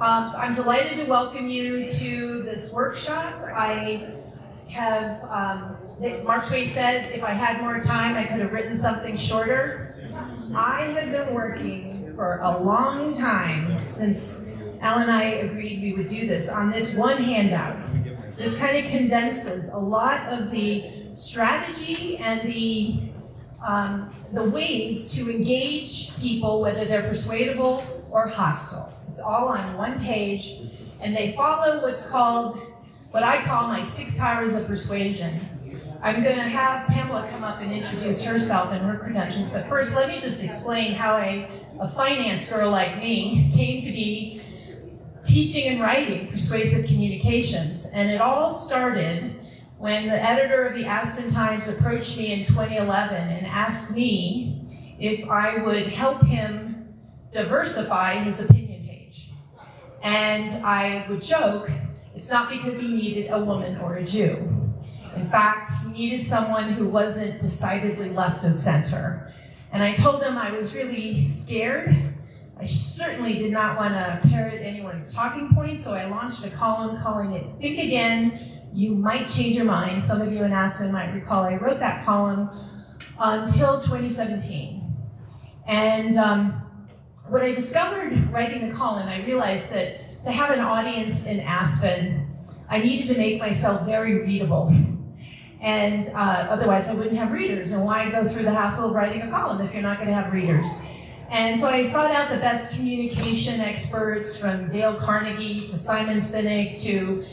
I'm delighted to welcome you to this workshop. I have, Mark Twain said, if I had more time, I could have written something shorter. I have been working for a long time since Al and I agreed we would do this on this one handout. This kind of condenses a lot of the strategy and the ways to engage people, whether they're persuadable or hostile. It's all on one page, and they follow what I call my 6 powers of persuasion. I'm going to have Pamela come up and introduce herself and her credentials, but first let me just explain how a finance girl like me came to be teaching and writing persuasive communications. And it all started when the editor of the Aspen Times approached me in 2011 and asked me if I would help him diversify his opinion page. And I would joke, it's not because he needed a woman or a Jew. In fact, he needed someone who wasn't decidedly left of center. And I told him I was really scared. I certainly did not want to parrot anyone's talking points, so I launched a column calling it Think Again, You Might Change Your Mind. Some of you in Aspen might recall I wrote that column until 2017. And what I discovered writing the column, I realized that to have an audience in Aspen, I needed to make myself very readable. And otherwise I wouldn't have readers. And why go through the hassle of writing a column if you're not going to have readers? And so I sought out the best communication experts, from Dale Carnegie to Simon Sinek to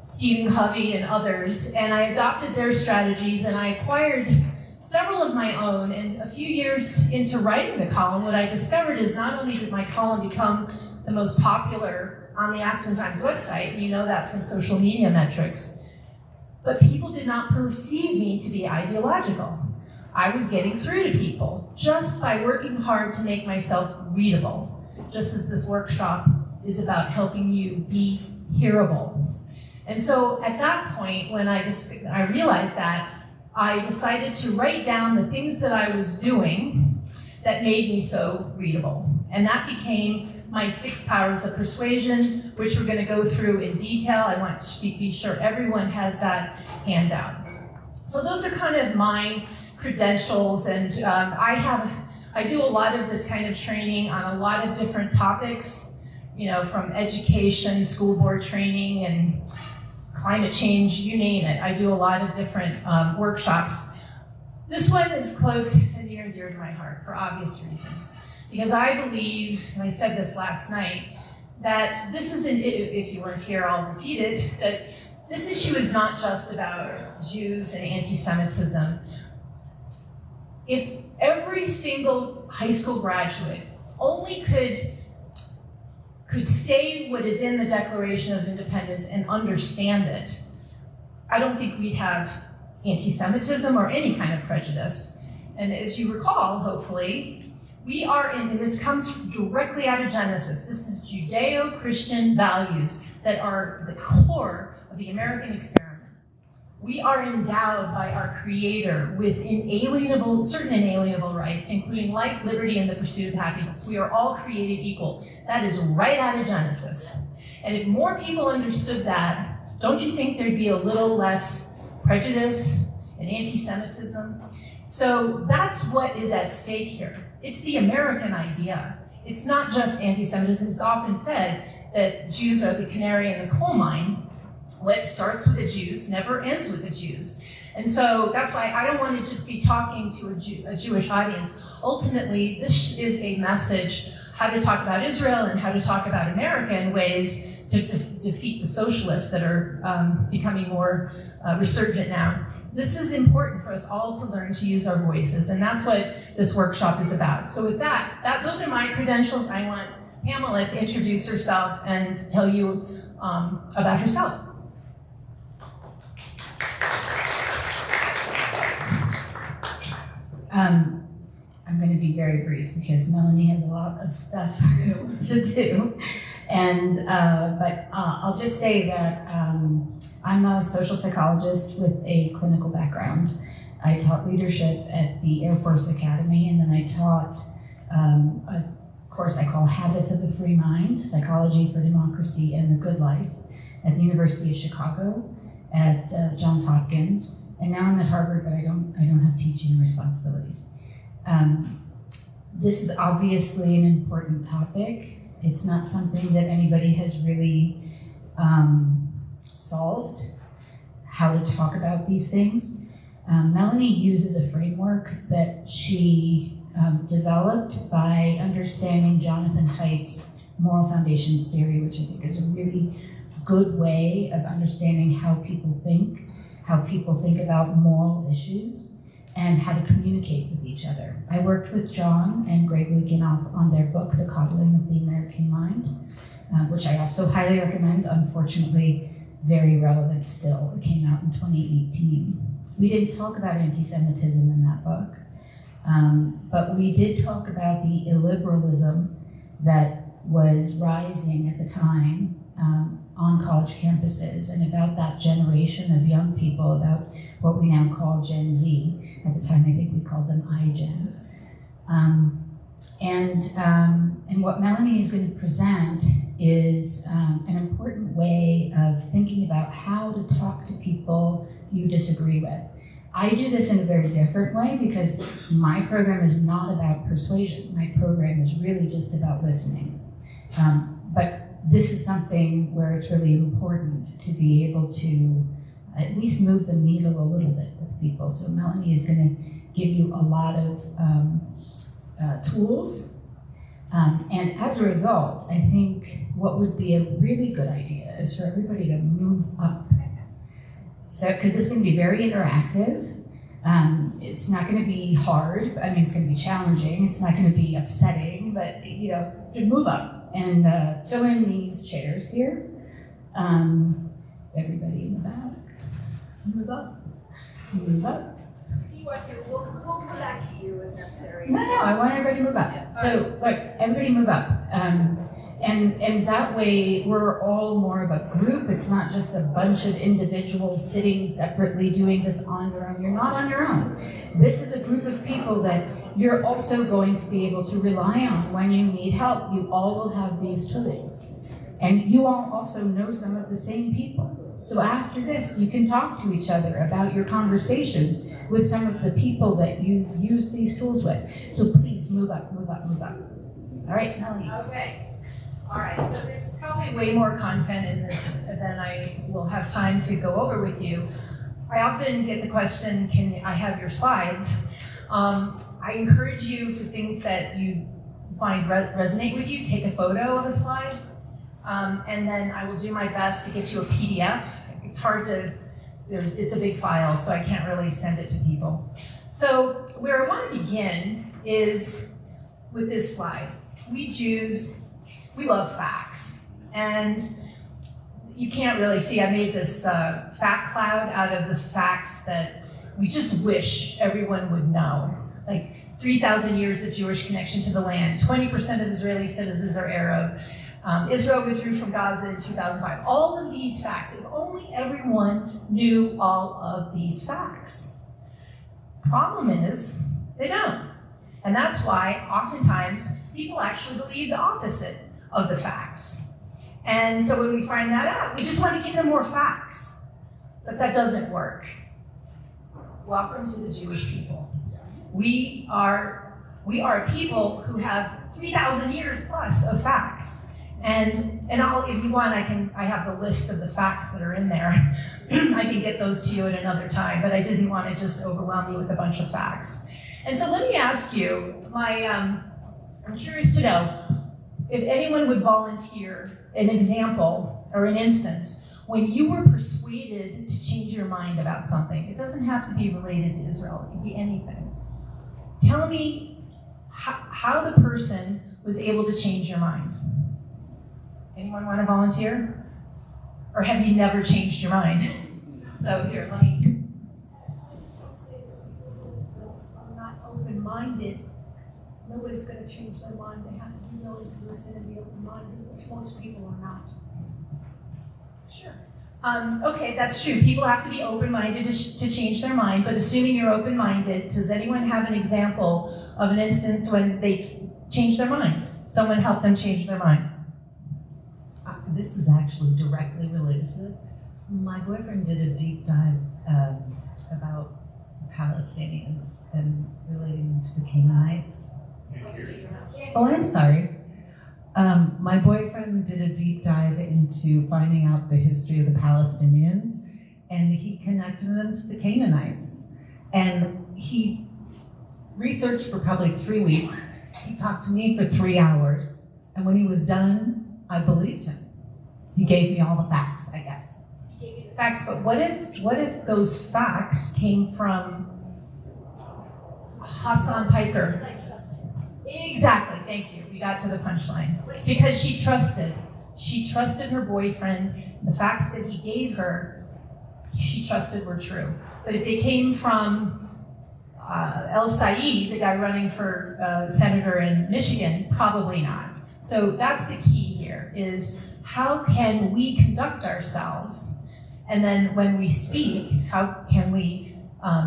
Stephen Covey and others, and I adopted their strategies, and I acquired several of my own. And a few years into writing the column, what I discovered is not only did my column become the most popular on the Aspen Times website, and you know that from social media metrics, but people did not perceive me to be ideological. I was getting through to people just by working hard to make myself readable, just as this workshop is about helping you be hearable. And so at that point, when I realized that, I decided to write down the things that I was doing that made me so readable. And that became my 6 powers of persuasion, which we're going to go through in detail. I want to be sure everyone has that handout. So those are kind of my credentials, and I do a lot of this kind of training on a lot of different topics, from education, school board training, and climate change, you name it. I do a lot of different workshops. This one is close and near and dear to my heart for obvious reasons, because I believe, and I said this last night, that this is if you weren't here, I'll repeat it, that this issue is not just about Jews and anti-Semitism. If every single high school graduate only could say what is in the Declaration of Independence and understand it, I don't think we'd have anti-Semitism or any kind of prejudice. And as you recall, hopefully, we are and this comes directly out of Genesis. This is Judeo-Christian values that are the core of the American experiment. We are endowed by our Creator with certain inalienable rights, including life, liberty, and the pursuit of happiness. We are all created equal. That is right out of Genesis. And if more people understood that, don't you think there'd be a little less prejudice and anti-Semitism? So that's what is at stake here. It's the American idea. It's not just anti-Semitism. It's often said that Jews are the canary in the coal mine. What starts with the Jews never ends with the Jews. And so that's why I don't want to just be talking to a Jewish audience. Ultimately, this is a message how to talk about Israel and how to talk about America in ways to defeat the socialists that are becoming more resurgent now. This is important for us all to learn to use our voices, and that's what this workshop is about. So with that those are my credentials. I want Pamela to introduce herself and tell you about herself. I'm going to be very brief because Melanie has a lot of stuff to do. But I'll just say that I'm a social psychologist with a clinical background. I taught leadership at the Air Force Academy, and then I taught course I call Habits of the Free Mind, Psychology for Democracy and the Good Life at the University of Chicago, at Johns Hopkins, and now I'm at Harvard, but I don't have teaching responsibilities. This is obviously an important topic. It's not something that anybody has really solved, how to talk about these things. Melanie uses a framework that she developed by understanding Jonathan Haidt's moral foundations theory, which I think is a really good way of understanding how people think about moral issues, and how to communicate with each other. I worked with John and Greg Lukinoff on their book, The Coddling of the American Mind, which I also highly recommend, unfortunately very relevant still. It came out in 2018. We didn't talk about anti-Semitism in that book, but we did talk about the illiberalism that was rising at the time on college campuses, and about that generation of young people, about what we now call Gen Z. At the time, I think we called them iGen. And what Melanie is going to present is an important way of thinking about how to talk to people you disagree with. I do this in a very different way because my program is not about persuasion. My program is really just about listening. But this is something where it's really important to be able to at least move the needle a little bit with people. So Melanie is going to give you a lot of tools. And as a result, I think what would be a really good idea is for everybody to move up. So, because this is going to be very interactive. It's not going to be hard. I mean, it's going to be challenging. It's not going to be upsetting, but, you know, to move up and fill in these chairs here. Everybody in the back. Move up. Move up. If you want to, we'll come back to you if necessary. No, I want everybody to move up. Yeah. So, like, everybody move up. And that way, we're all more of a group. It's not just a bunch of individuals sitting separately doing this on your own. You're not on your own. This is a group of people that you're also going to be able to rely on when you need help. You all will have these tools. And you all also know some of the same people. So after this, you can talk to each other about your conversations with some of the people that you've used these tools with. So please move up, move up, move up. All right, Melanie. Okay. All right, so there's probably way more content in this than I will have time to go over with you. I often get the question, can I have your slides? I encourage you, for things that you find resonate with you, take a photo of a slide. And then I will do my best to get you a PDF. It's hard to, it's a big file, so I can't really send it to people. So where I want to begin is with this slide. We love facts. And you can't really see, I made this fact cloud out of the facts that we just wish everyone would know. Like 3,000 years of Jewish connection to the land, 20% of Israeli citizens are Arab, Israel withdrew from Gaza in 2005. All of these facts, if only everyone knew all of these facts. Problem is, they don't. And that's why oftentimes people actually believe the opposite of the facts. And so when we find that out, we just want to give them more facts. But that doesn't work. Welcome to the Jewish people. We are a people who have 3,000 years plus of facts. And if you want, I have the list of the facts that are in there. I can get those to you at another time, but I didn't want to just overwhelm you with a bunch of facts. And so let me ask you, I'm curious to know if anyone would volunteer an example or an instance when you were persuaded to change your mind about something. It doesn't have to be related to Israel, it could be anything. Tell me how the person was able to change your mind. Anyone want to volunteer? Or have you never changed your mind? So here, let me. Are not open-minded. Nobody's going to change their mind. They have to be willing to listen and be open-minded, which most people are not. Sure. Okay, that's true. People have to be open-minded to change their mind, but assuming you're open-minded, does anyone have an example of an instance when they changed their mind? someone help them change their mind? This is actually directly related to this. My boyfriend did a deep dive about Palestinians and relating to the Canaanites. Oh, I'm sorry. My boyfriend did a deep dive into finding out the history of the Palestinians, and he connected them to the Canaanites. And he researched for probably 3 weeks. He talked to me for 3 hours, and when he was done, I believed him. He gave me all the facts, I guess. He gave you the facts, but what if those facts came from Hassan Piker? Exactly, thank you. We got to the punchline. It's because she trusted her boyfriend. The facts that he gave her, she trusted were true. But if they came from El Said, the guy running for senator in Michigan, probably not. So that's the key here, is how can we conduct ourselves? And then when we speak, how can we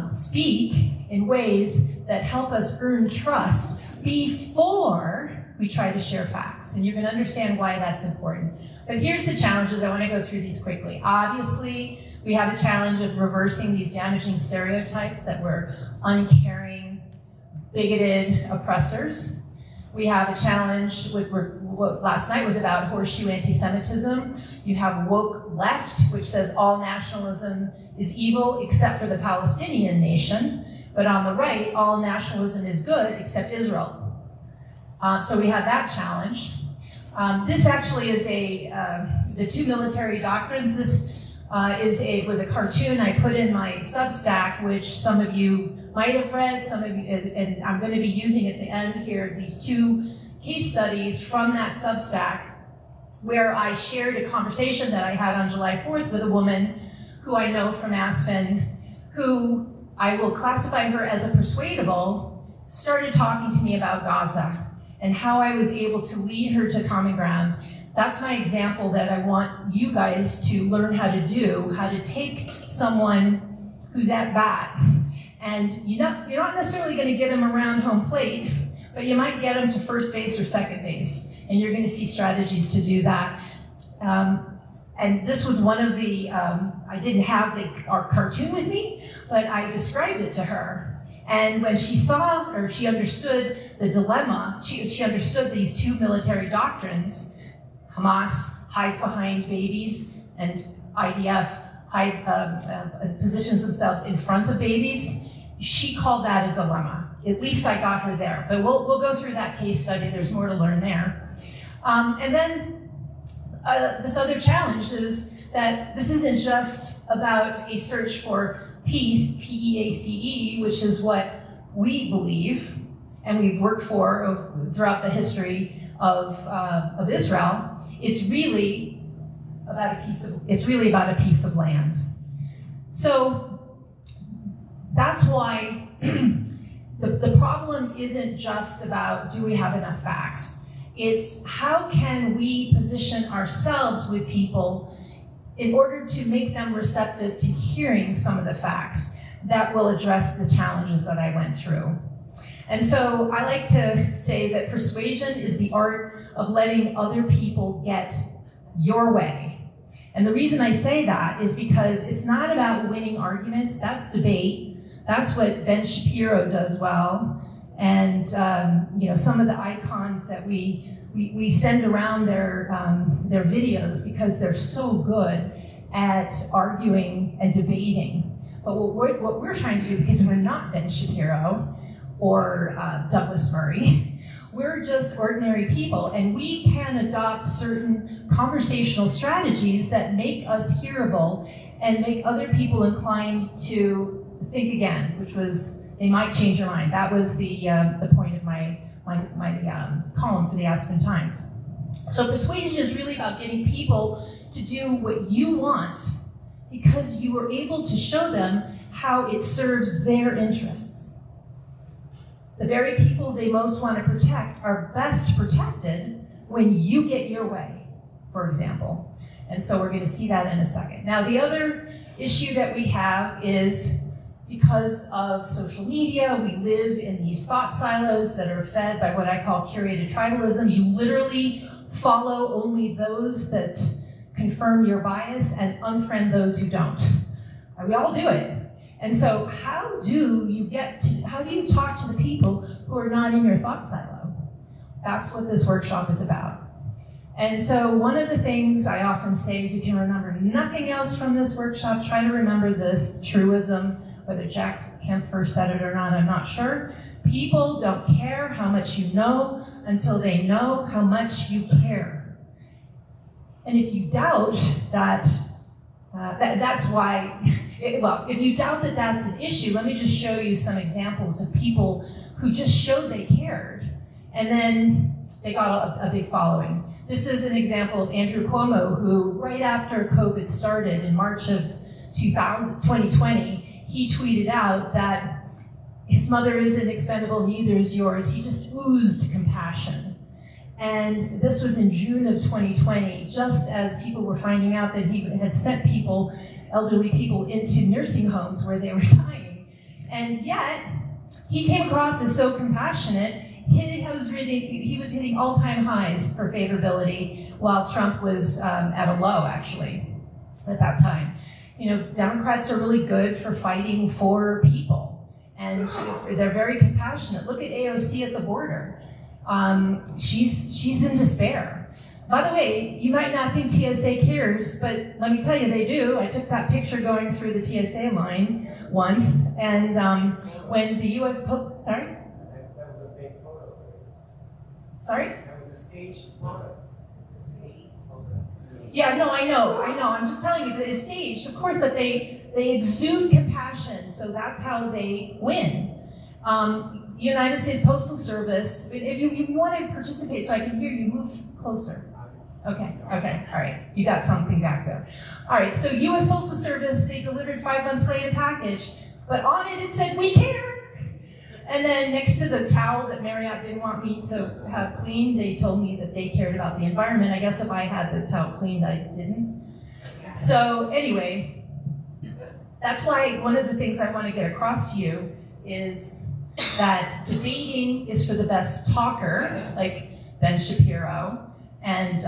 speak in ways that help us earn trust before we try to share facts? And you're going to understand why that's important. But here's the challenges. I want to go through these quickly. Obviously, we have a challenge of reversing these damaging stereotypes that we're uncaring, bigoted oppressors. We have a challenge with what last night was about horseshoe anti-Semitism. You have woke left, which says all nationalism is evil except for the Palestinian nation. But on the right, all nationalism is good except Israel. So we have that challenge. This actually is the two military doctrines. This was a cartoon I put in my Substack, which some of you might have read, some of you, and I'm going to be using at the end here these two case studies from that Substack, where I shared a conversation that I had on July 4th with a woman who I know from Aspen, who I will classify her as a persuadable, started talking to me about Gaza and how I was able to lead her to common ground. That's my example that I want you guys to learn how to do, how to take someone who's at bat, and you're not necessarily going to get them around home plate, but you might get them to first base or second base, and you're going to see strategies to do that. And this was one of the, I didn't have our cartoon with me, but I described it to her. And when she saw, or she understood the dilemma, she understood these two military doctrines. Hamas hides behind babies, and IDF positions themselves in front of babies. She called that a dilemma. At least I got her there. But we'll go through that case study. There's more to learn there. And then this other challenge is that this isn't just about a search for peace, P-E-A-C-E, which is what we believe and we've worked for throughout the history of Israel. It's really about a piece of land. So that's why the problem isn't just about, do we have enough facts? It's how can we position ourselves with people in order to make them receptive to hearing some of the facts that will address the challenges that I went through. And so I like to say that persuasion is the art of letting other people get your way. And the reason I say that is because it's not about winning arguments. That's debate. That's what Ben Shapiro does well. And some of the icons that we send around their videos because they're so good at arguing and debating. But what we're trying to do, because we're not Ben Shapiro or Douglas Murray, we're just ordinary people, and we can adopt certain conversational strategies that make us hearable and make other people inclined to think again, which was, they might change your mind. That was the point of my column for the Aspen Times. So persuasion is really about getting people to do what you want because you were able to show them how it serves their interests. The very people they most want to protect are best protected when you get your way, for example. And so we're going to see that in a second. Now, the other issue that we have is because of social media, we live in these thought silos that are fed by what I call curated tribalism. You literally follow only those that confirm your bias and unfriend those who don't. We all do it. And so how do you talk to the people who are not in your thought silo? That's what this workshop is about. And so one of the things I often say, if you can remember nothing else from this workshop, try to remember this truism, whether Jack Kemp first said it or not, I'm not sure. People don't care how much you know until they know how much you care. And if you doubt that, that's why, if you doubt that that's an issue, let me just show you some examples of people who just showed they cared, and then they got a big following. This is an example of Andrew Cuomo, who right after COVID started in March of 2020, he tweeted out that his mother isn't expendable, neither is yours. He just oozed compassion. And this was in June of 2020, just as people were finding out that he had sent people, elderly people, into nursing homes where they were dying. And yet, he came across as so compassionate. He was hitting all-time highs for favorability, while Trump was at a low, actually, at that time. You know, Democrats are really good for fighting for people, and they're very compassionate. Look at AOC at the border. She's in despair. By the way, you might not think TSA cares, but let me tell you, they do. I took that picture going through the TSA line once, and when the U.S. Sorry? That was a fake photo. Sorry? That was a staged photo. Yeah, no, I know. I'm just telling you that it's staged, of course, but they exude compassion, so that's how they win. United States Postal Service, if you want to participate so I can hear you, move closer. Okay, all right, you got something back there. All right, so U.S. Postal Service, they delivered 5 months late a package, but on it said, "We care." And then next to the towel that Marriott didn't want me to have cleaned, they told me that they cared about the environment. I guess if I had the towel cleaned, I didn't. So anyway, that's why one of the things I want to get across to you is that debating is for the best talker, like Ben Shapiro, and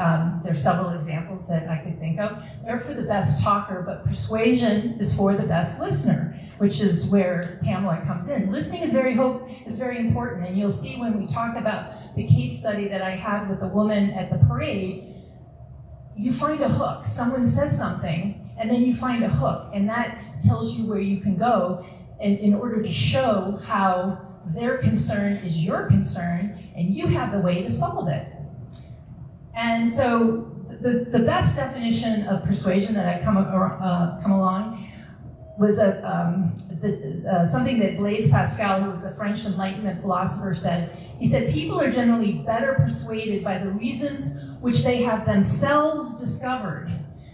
there's several examples that I could think of. They're for the best talker, but persuasion is for the best listener, which is where Pamela comes in. Listening is very important, and you'll see when we talk about the case study that I had with a woman at the parade, you find a hook. Someone says something, and then you find a hook, and that tells you where you can go in order to show how their concern is your concern, and you have the way to solve it. And so the best definition of persuasion that I've come along was something that Blaise Pascal, who was a French Enlightenment philosopher, said. He said, "People are generally better persuaded by the reasons which they have themselves discovered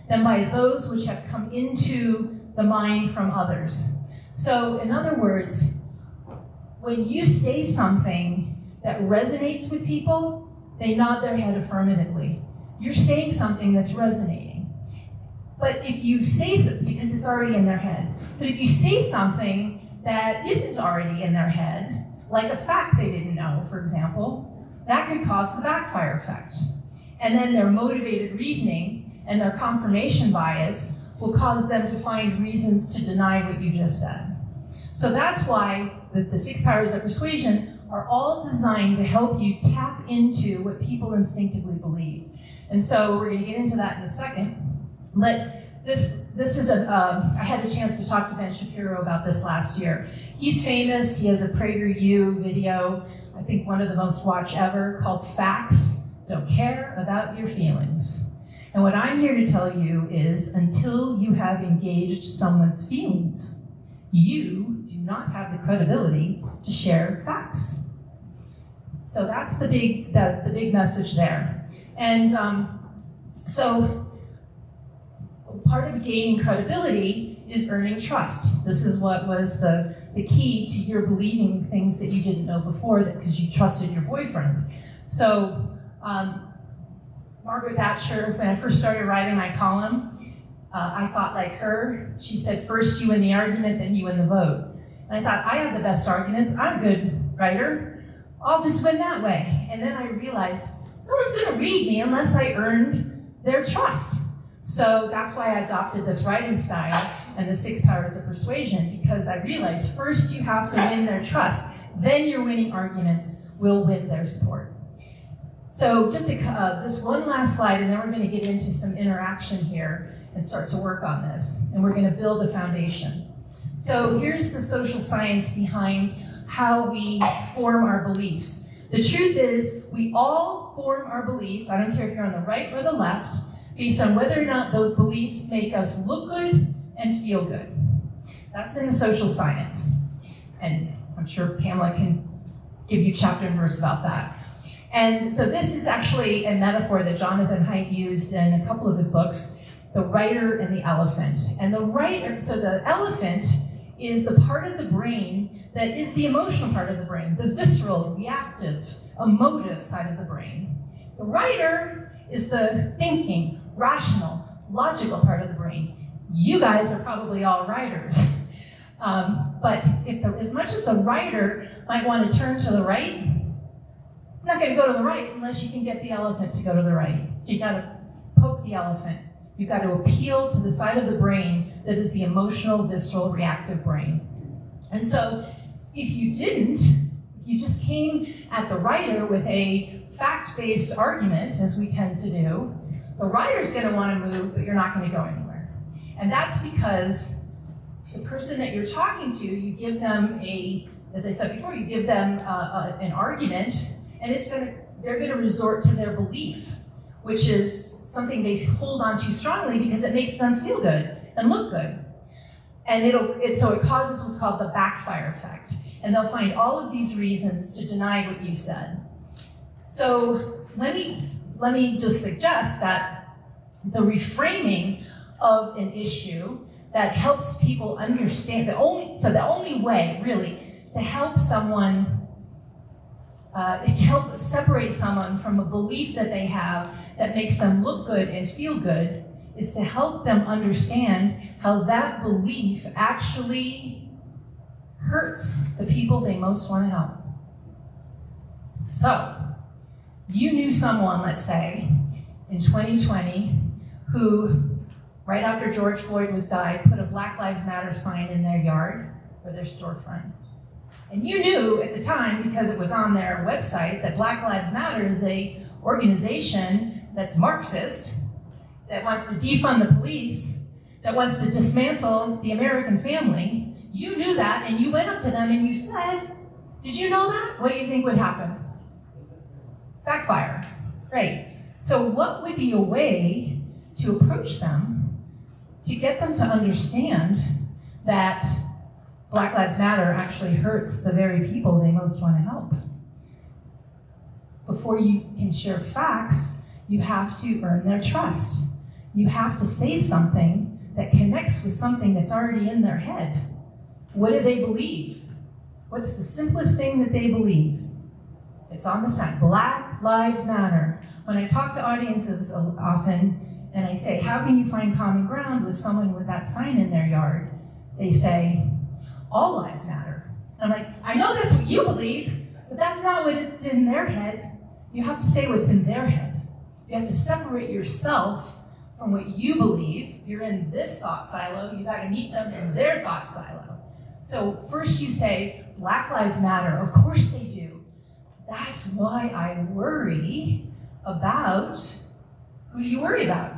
than by those which have come into the mind from others." So, in other words, when you say something that resonates with people, they nod their head affirmatively. You're saying something that's resonating. But if you say something, because it's already in their head, but if you say something that isn't already in their head, like a fact they didn't know, for example, that could cause the backfire effect. And then their motivated reasoning and their confirmation bias will cause them to find reasons to deny what you just said. So that's why the 6 powers of persuasion are all designed to help you tap into what people instinctively believe. And so we're going to get into that in a second. But this is I had a chance to talk to Ben Shapiro about this last year. He's famous. He has a PragerU video, I think one of the most watched ever, called "Facts Don't Care About Your Feelings." And what I'm here to tell you is, until you have engaged someone's feelings, you do not have the credibility to share facts. So that's the big message there. And so part of gaining credibility is earning trust. This is what was the key to your believing things that you didn't know before, that because you trusted your boyfriend. So Margaret Thatcher, when I first started writing my column, I thought like her. She said, first you win the argument, then you win the vote. And I thought, I have the best arguments. I'm a good writer. I'll just win that way. And then I realized no one's going to read me unless I earned their trust. So that's why I adopted this writing style and the 6 powers of persuasion, because I realized first you have to win their trust, then your winning arguments will win their support. So just this one last slide, and then we're going to get into some interaction here and start to work on this. And we're going to build a foundation. So here's the social science behind how we form our beliefs. The truth is, we all form our beliefs, I don't care if you're on the right or the left, based on whether or not those beliefs make us look good and feel good. That's in the social science. And I'm sure Pamela can give you chapter and verse about that. And so this is actually a metaphor that Jonathan Haidt used in a couple of his books, The Writer and the Elephant. And so the elephant is the part of the brain that is the emotional part of the brain, the visceral, reactive, emotive side of the brain. The writer is the thinking, rational, logical part of the brain. You guys are probably all writers. But as much as the writer might want to turn to the right, you're not going to go to the right unless you can get the elephant to go to the right. So you got to poke the elephant. You've got to appeal to the side of the brain that is the emotional, visceral, reactive brain. And so if you just came at the writer with a fact-based argument, as we tend to do, the writer's going to want to move, but you're not going to go anywhere. And that's because the person that you're talking to, you give them as I said before, you give them an argument, and they're going to resort to their belief, which is something they hold on to strongly because it makes them feel good and look good. And so it causes what's called the backfire effect. And they'll find all of these reasons to deny what you said. So let me just suggest that the reframing of an issue that helps people understand, the only way really to help someone, to help separate someone from a belief that they have that makes them look good and feel good is to help them understand how that belief actually hurts the people they most want to help. So, you knew someone, let's say, in 2020, who, right after George Floyd was died, put a Black Lives Matter sign in their yard or their storefront. And you knew at the time, because it was on their website, that Black Lives Matter is an organization that's Marxist, that wants to defund the police, that wants to dismantle the American family. You knew that, and you went up to them and you said, did you know that? What do you think would happen? Backfire. Right. So what would be a way to approach them to get them to understand that Black Lives Matter actually hurts the very people they most want to help? Before you can share facts, you have to earn their trust. You have to say something that connects with something that's already in their head. What do they believe? What's the simplest thing that they believe? It's on the sign, Black Lives Matter. When I talk to audiences often, and I say, how can you find common ground with someone with that sign in their yard? They say, all lives matter. And I'm like, I know that's what you believe, but that's not what it's in their head. You have to say what's in their head. You have to separate yourself from what you believe. You're in this thought silo, you gotta meet them in their thought silo. So first you say, Black Lives Matter, of course they do. That's why I worry about, who do you worry about?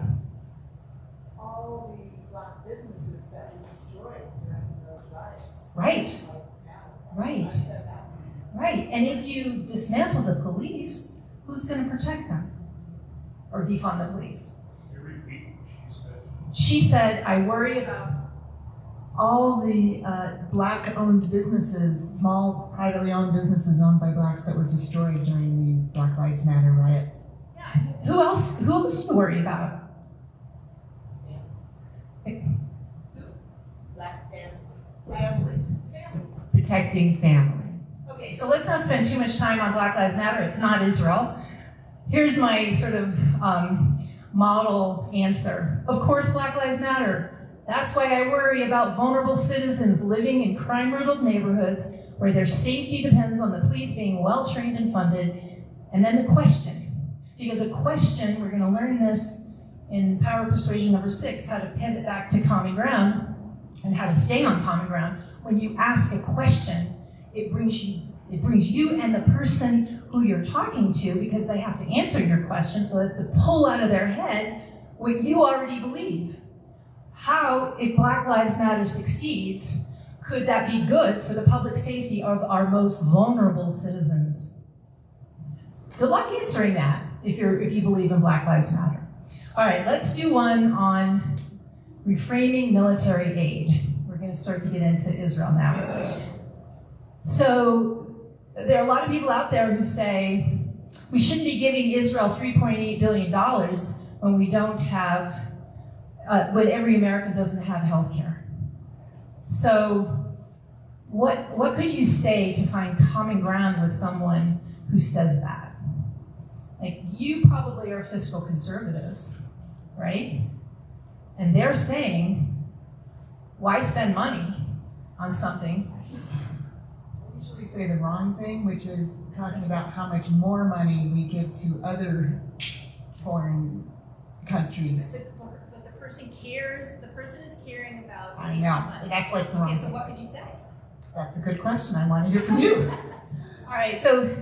All the Black businesses that were destroyed during those riots. Right, right, right. And if you dismantle the police, who's gonna protect them? Or defund the police? She said, I worry about All the Black-owned businesses, small privately owned businesses owned by Blacks that were destroyed during the Black Lives Matter riots. Yeah. Who else do you worry about? Black families. Protecting families. Okay, so let's not spend too much time on Black Lives Matter. It's not Israel. Here's my sort of model answer. Of course, Black Lives Matter. That's why I worry about vulnerable citizens living in crime-riddled neighborhoods where their safety depends on the police being well-trained and funded. And then the question, because a question, we're gonna learn this in Power Persuasion number 6, how to pivot back to common ground and how to stay on common ground. When you ask a question, it brings you and the person who you're talking to, because they have to answer your question, so they have to pull out of their head what you already believe. How, if Black Lives Matter succeeds, could that be good for the public safety of our most vulnerable citizens? Good luck answering that if you believe in Black Lives Matter. All right, let's do one on reframing military aid. We're going to start to get into Israel now. So there are a lot of people out there who say we shouldn't be giving Israel $3.8 billion when we don't have, when every American doesn't have health care. So what could you say to find common ground with someone who says that? Like, you probably are fiscal conservatives, right? And they're saying, why spend money on something? We usually say the wrong thing, which is talking about how much more money we give to other foreign countries. But the person cares, the person is caring about I know, that's why it's the wrong Okay, so thing. what could you say? That's a good question, I want to hear from you. All right, so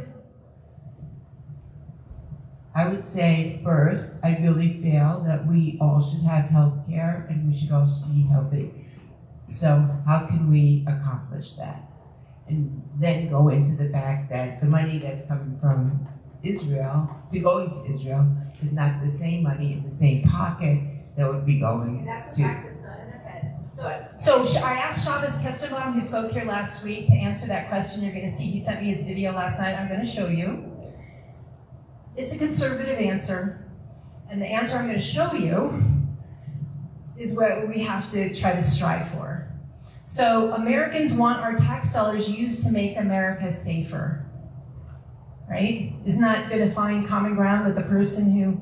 I would say first, I really feel that we all should have health care and we should also be healthy. So how can we accomplish that? And then go into the fact that the money that's coming from Israel to going to Israel is not the same money in the same pocket that would be going And that's a to. fact that's not in their head. So I asked Shabbos Kestenbaum, who spoke here last week, to answer that question. You're going to see he sent me his video last night. I'm going to show you. It's a conservative answer, and the answer I'm going to show you is what we have to try to strive for. So Americans want our tax dollars used to make America safer, right? Isn't that going to find common ground with the person who...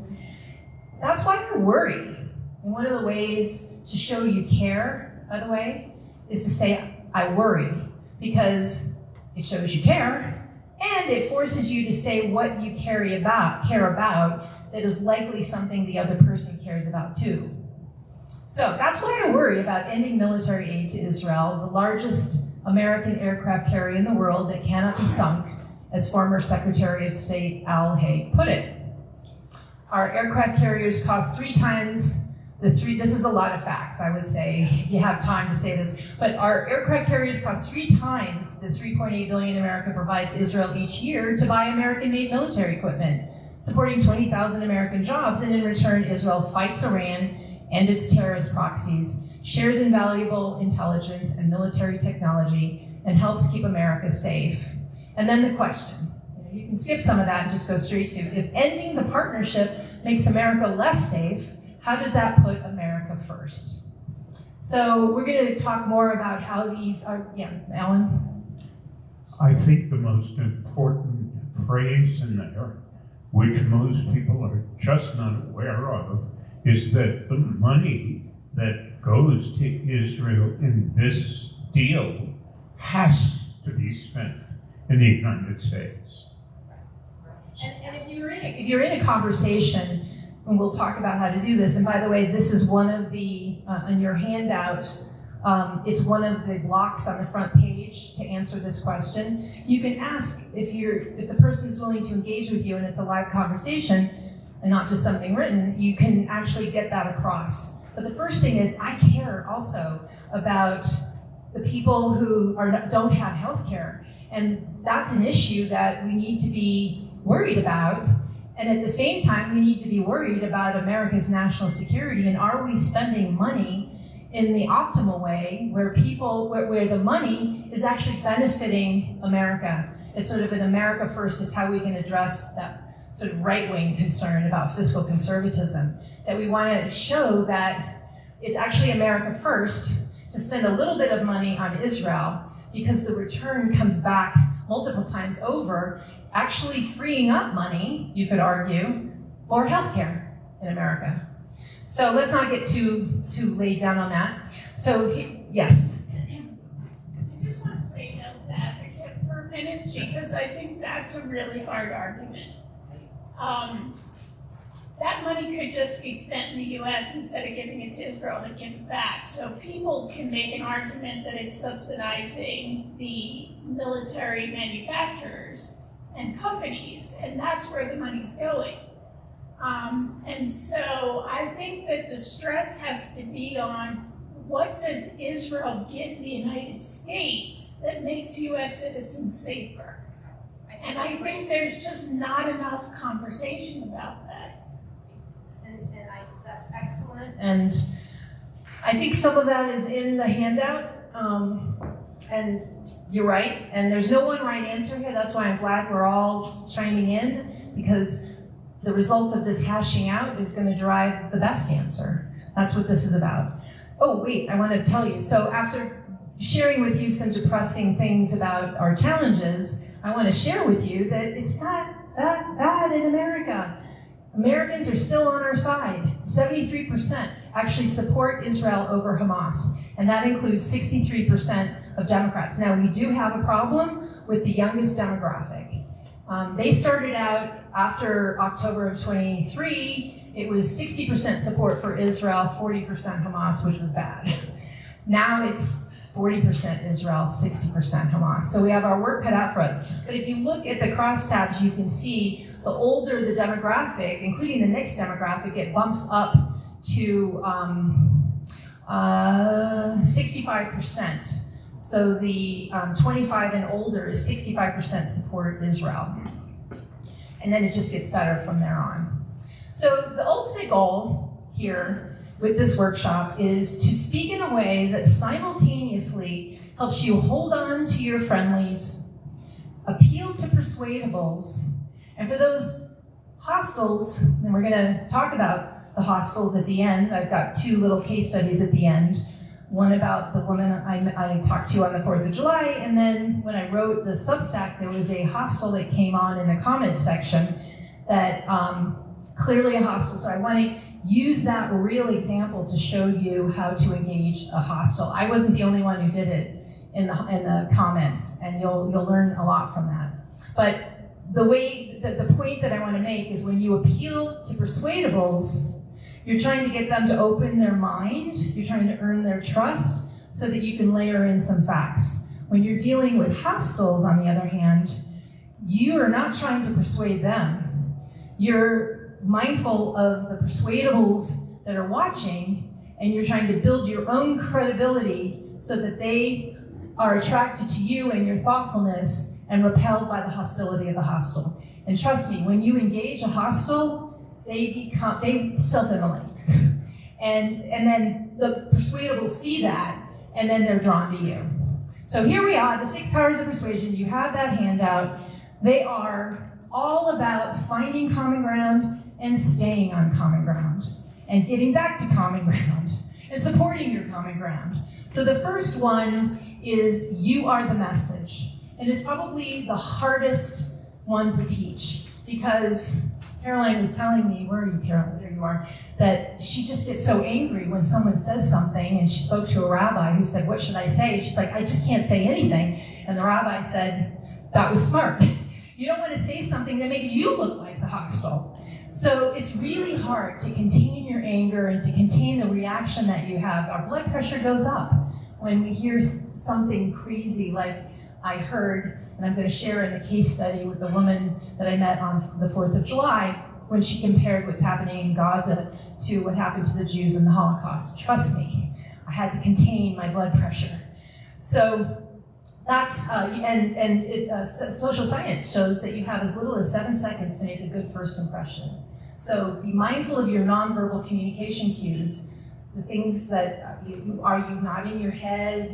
That's why I worry. And one of the ways to show you care, by the way, is to say, I worry, because it shows you care, and it forces you to say what you care about that is likely something the other person cares about too. So that's why I worry about ending military aid to Israel, the largest American aircraft carrier in the world that cannot be sunk, as former Secretary of State Al Haig put it. Our aircraft carriers cost 3 times this is a lot of facts, I would say, if you have time to say this, but our aircraft carriers cost 3 times the $3.8 billion America provides Israel each year to buy American-made military equipment, supporting 20,000 American jobs, and in return, Israel fights Iran and its terrorist proxies, shares invaluable intelligence and military technology, and helps keep America safe. And then the question, you can skip some of that and just go straight to, if ending the partnership makes America less safe, how does that put America first? So we're going to talk more about how these are, Alan? I think the most important phrase in there, which most people are just not aware of, is that the money that goes to Israel in this deal has to be spent in the United States. And if you're in a conversation, and we'll talk about how to do this, and by the way, this is one of the, in your handout, it's one of the blocks on the front page to answer this question. You can ask if the person's willing to engage with you and it's a live conversation and not just something written, you can actually get that across. But the first thing is, I care also about the people who don't have health care. And that's an issue that we need to be worried about. And at the same time, we need to be worried about America's national security, and are we spending money in the optimal way where the money is actually benefiting America? It's sort of an America first, it's how we can address that sort of right-wing concern about fiscal conservatism, that we want to show that it's actually America first to spend a little bit of money on Israel, because the return comes back multiple times over, actually freeing up money, you could argue, for healthcare in America. So let's not get too laid down on that. So yes. I just want to play devil's advocate for a minute because I think that's a really hard argument. That money could just be spent in the US instead of giving it to Israel to give it back. So people can make an argument that it's subsidizing the military manufacturers and companies, and that's where the money's going. And so I think that the stress has to be on what does Israel give the United States that makes US citizens safer? And I think there's just not enough conversation about that. That's excellent. And I think some of that is in the handout. And you're right. And there's no one right answer here. That's why I'm glad we're all chiming in, because the result of this hashing out is going to drive the best answer. That's what this is about. Oh, wait, I want to tell you. So after sharing with you some depressing things about our challenges, I want to share with you that it's not that bad in America. Americans are still on our side. 73% actually support Israel over Hamas, and that includes 63% of Democrats. Now, we do have a problem with the youngest demographic. They started out after October of 23, it was 60% support for Israel, 40% Hamas, which was bad. Now it's 40% Israel, 60% Hamas. So we have our work cut out for us. But if you look at the crosstabs, you can see the older the demographic, including the next demographic, it bumps up to 65%. So the 25 and older is 65% support Israel. And then it just gets better from there on. So the ultimate goal here with this workshop is to speak in a way that simultaneously helps you hold on to your friendlies, appeal to persuadables, and for those hostiles, and we're gonna talk about the hostiles at the end. I've got two little case studies at the end. One about the woman I talked to on the 4th of July, and then when I wrote the Substack, there was a hostile that came on in the comments section that clearly a hostile. So I want to use that real example to show you how to engage a hostile. I wasn't the only one who did it in the comments, and you'll learn a lot from that. But the point that I want to make is when you appeal to persuadables, you're trying to get them to open their mind, you're trying to earn their trust so that you can layer in some facts. When you're dealing with hostiles, on the other hand, you are not trying to persuade them. You're mindful of the persuadables that are watching, and you're trying to build your own credibility so that they are attracted to you and your thoughtfulness and repelled by the hostility of the hostile. And trust me, when you engage a hostile, they self-immolate. And then the persuadables see that, and then they're drawn to you. So here we are, the 6 powers of persuasion. You have that handout. They are all about finding common ground and staying on common ground and getting back to common ground and supporting your common ground. So the first one is you are the message. And it's probably the hardest one to teach because Caroline was telling me, where are you, Caroline? There you are, that she just gets so angry when someone says something, and she spoke to a rabbi who said, what should I say? She's like, I just can't say anything. And the rabbi said, that was smart. You don't want to say something that makes you look like the hostile. So it's really hard to contain your anger and to contain the reaction that you have. Our blood pressure goes up when we hear something crazy like I heard, and I'm going to share in the case study with the woman that I met on the 4th of July when she compared what's happening in Gaza to what happened to the Jews in the Holocaust. Trust me, I had to contain my blood pressure. So that's, social science shows that you have as little as 7 seconds to make a good first impression. So be mindful of your nonverbal communication cues, the things that are you nodding your head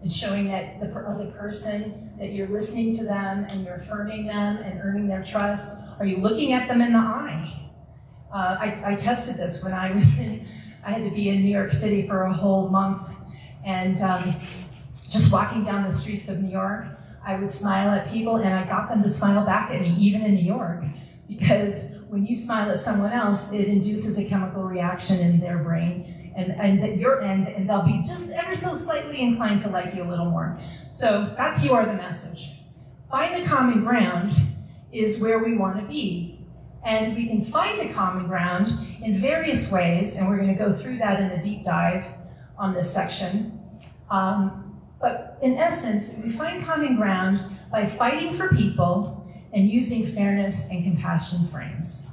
and showing that the other person that you're listening to them and you're affirming them and earning their trust. Are you looking at them in the eye? I tested this when I had to be in New York City for a whole month, and just walking down the streets of New York, I would smile at people and I got them to smile back at me, even in New York, because when you smile at someone else, it induces a chemical reaction in their brain, and at your end, and they'll be just ever so slightly inclined to like you a little more. So that's you are the message. Find the common ground is where we want to be. And we can find the common ground in various ways, and we're going to go through that in the deep dive on this section. But in essence, we find common ground by fighting for people and using fairness and compassion frames.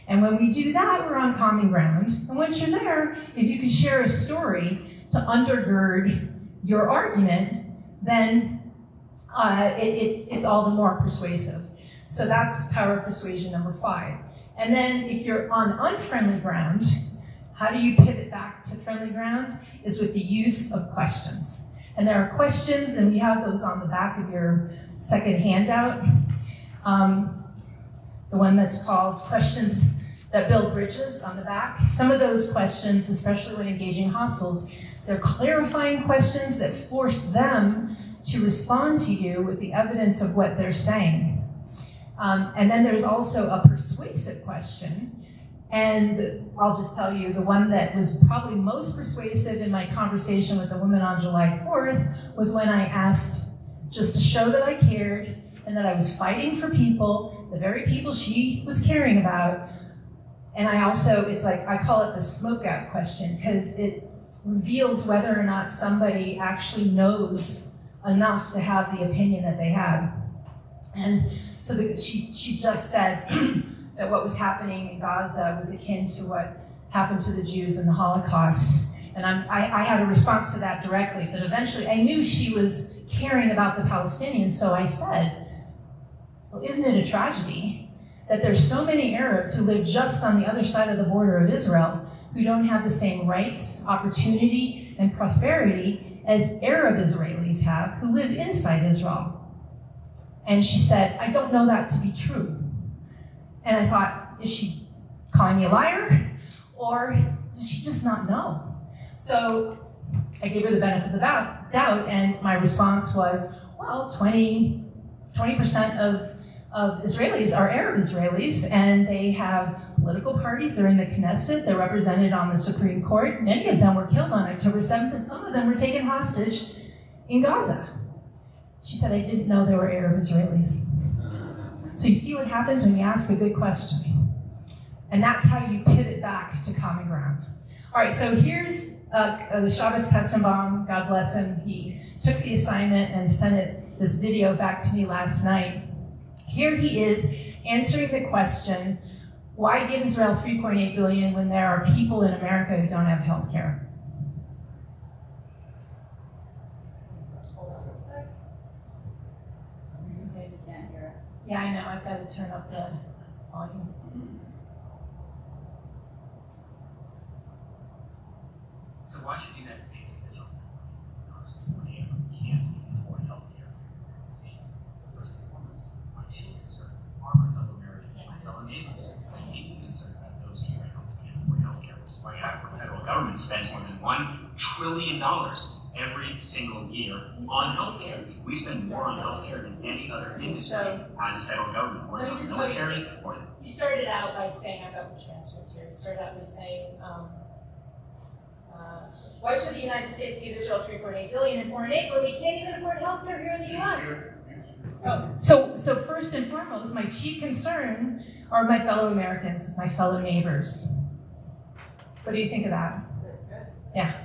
And when we do that, we're on common ground. And once you're there, if you can share a story to undergird your argument, then it's all the more persuasive. So that's power of persuasion number 5. And then if you're on unfriendly ground, how do you pivot back to friendly ground? Is with the use of questions. And there are questions, and we have those on the back of your second handout. The one that's called Questions That Build Bridges on the back. Some of those questions, especially when engaging hostiles, they're clarifying questions that force them to respond to you with the evidence of what they're saying. And then there's also a persuasive question. And I'll just tell you, the one that was probably most persuasive in my conversation with the woman on July 4th was when I asked, just to show that I cared and that I was fighting for people, the very people she was caring about. And I also, it's like, I call it the smoke out question, because it reveals whether or not somebody actually knows enough to have the opinion that they had. And so she just said that what was happening in Gaza was akin to what happened to the Jews in the Holocaust. And I had a response to that directly, but eventually I knew she was caring about the Palestinians, so I said, well, isn't it a tragedy that there's so many Arabs who live just on the other side of the border of Israel who don't have the same rights, opportunity, and prosperity as Arab Israelis have who live inside Israel? And she said, I don't know that to be true. And I thought, is she calling me a liar? Or does she just not know? So I gave her the benefit of the doubt, and my response was, well, 20% of Israelis are Arab Israelis, and they have political parties. They're in the Knesset. They're represented on the Supreme Court. Many of them were killed on October 7th, and some of them were taken hostage in Gaza. She said, I didn't know they were Arab Israelis. So you see what happens when you ask a good question. And that's how you pivot back to common ground. All right, so here's the Shabbos Kestenbaum, God bless him. He took the assignment and sent this video back to me last night. Here he is answering the question, why give Israel $3.8 billion when there are people in America who don't have health care? Yeah, I know, I've got to turn up the volume. So why should the United States give Israel $3 billion when we can't afford health care in the United States? First and foremost, my chief concern are my fellow Americans, my fellow neighbors. I'm deeply concerned about those here at home who can't afford health care, which is why our federal government spends more than $1 trillion every single year on healthcare. We spend more on healthcare than any other industry as a federal government, more than the military, or the... You started out by saying, I've got the transcript here, you started out by saying, why should the United States give Israel $3.8 billion in foreign aid when we can't even afford healthcare here in the US? Oh. So first and foremost, my chief concern are my fellow Americans, my fellow neighbors. What do you think of that? Yeah.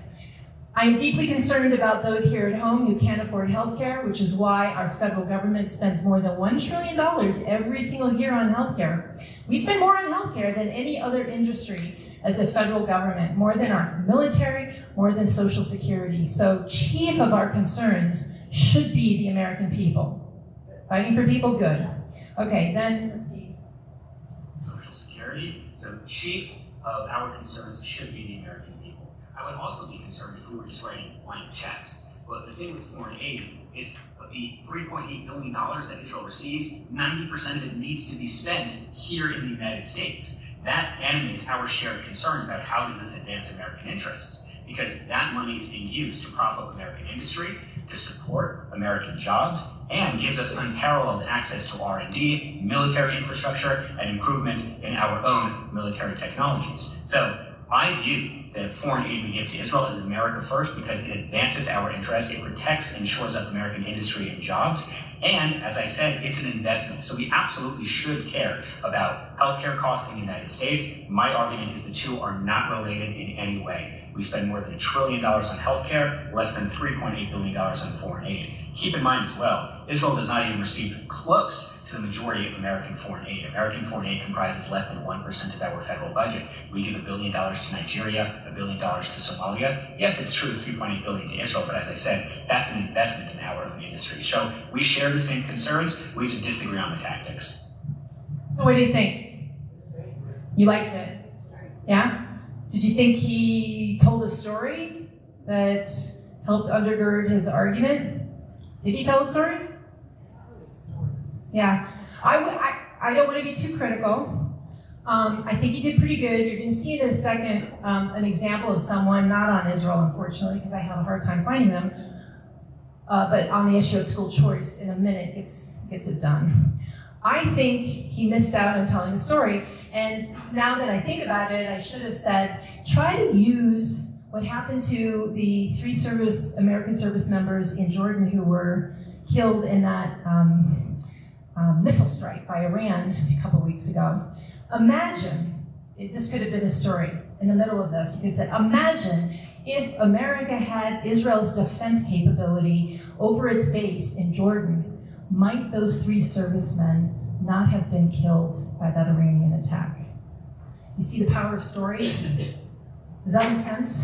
I'm deeply concerned about those here at home who can't afford health care, which is why our federal government spends more than $1 trillion every single year on health care. We spend more on health care than any other industry as a federal government, more than our military, more than Social Security. So chief of our concerns should be the American people. Fighting for people, good. Okay, then let's see. Social Security, so chief of our concerns should be the American people. I would also be concerned if we were just writing blank checks. But the thing with foreign aid is the $3.8 billion that Israel receives, 90% of it needs to be spent here in the United States. That animates our shared concern about how does this advance American interests. because that money is being used to prop up American industry, to support American jobs, and gives us unparalleled access to R&D, military infrastructure, and improvement in our own military technologies. So I view the foreign aid we give to Israel as America first because it advances our interests, it protects and shores up American industry and jobs, and as I said, it's an investment. So we absolutely should care about healthcare costs in the United States. My argument is the two are not related in any way. We spend more than $1 trillion on healthcare, less than $3.8 billion on foreign aid. Keep in mind as well, Israel does not even receive close to the majority of American foreign aid. American foreign aid comprises less than 1% of our federal budget. We give $1 billion to Nigeria, $1 billion to Somalia. Yes, it's true, $3.8 billion to Israel, but as I said, that's an investment in our own industry. So we share the same concerns, we just disagree on the tactics. So what do you think? You liked it? Yeah? Did you think he told a story that helped undergird his argument? Did he tell a story? Yeah. I don't want to be too critical. I think he did pretty good. You're going to see in a second an example of someone, not on Israel, unfortunately, because I have a hard time finding them, but on the issue of school choice in a minute gets it done. I think he missed out on telling the story, and now that I think about it, I should have said, try to use what happened to the 3 American service members in Jordan who were killed in that missile strike by Iran a couple weeks ago. Imagine, this could have been a story in the middle of this, you could say, imagine if America had Israel's defense capability over its base in Jordan, might those 3 servicemen not have been killed by that Iranian attack? You see the power of story? Does that make sense?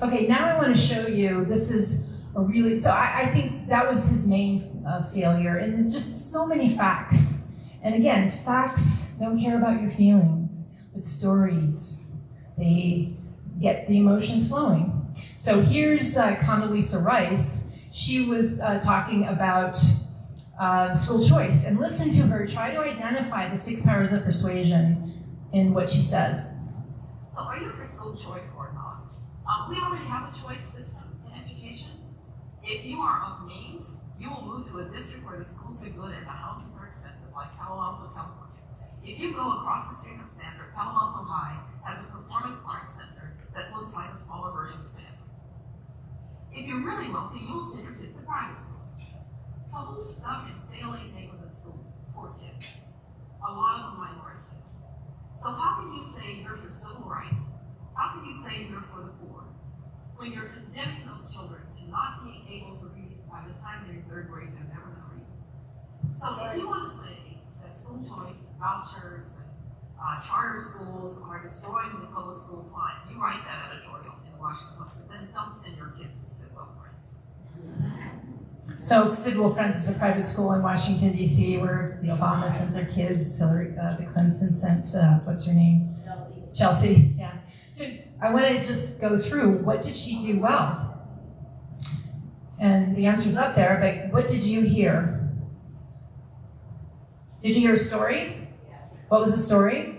Okay, now I want to show you, this is a really, so I think that was his main failure, and just so many facts. And again, facts don't care about your feelings, but stories, they get the emotions flowing. So here's Condoleezza Rice. She was talking about school choice, and listen to her try to identify the 6 powers of persuasion in what she says. So are you for school choice or not? We already have a choice system in education. If you are of means, you will move to a district where the schools are good and the houses are expensive, like Palo Alto, California. If you go across the street from Stanford, Palo Alto High has a performance arts center that looks like a smaller version of Stanford's. If you're really wealthy, you'll send your kids to private schools. So who's stuck in failing neighborhood schools? Poor kids. A lot of them minority kids. So how can you say you're for civil rights? How can you say you're for the poor when you're condemning those children to not being able to read by the time they're in 3rd grade, they're never going to read? So if you want to say that school choice, vouchers, and charter schools are destroying the public schools, fine. You write that editorial in the Washington Post, but then don't send your kids to Sidwell Friends. So Sidwell Friends is a private school in Washington, D.C., where the Obamas sent their kids, the Clinton sent, what's her name? Chelsea, yeah. So I want to just go through, what did she do well? And the answer's up there, but what did you hear? Did you hear a story? Yes. What was the story?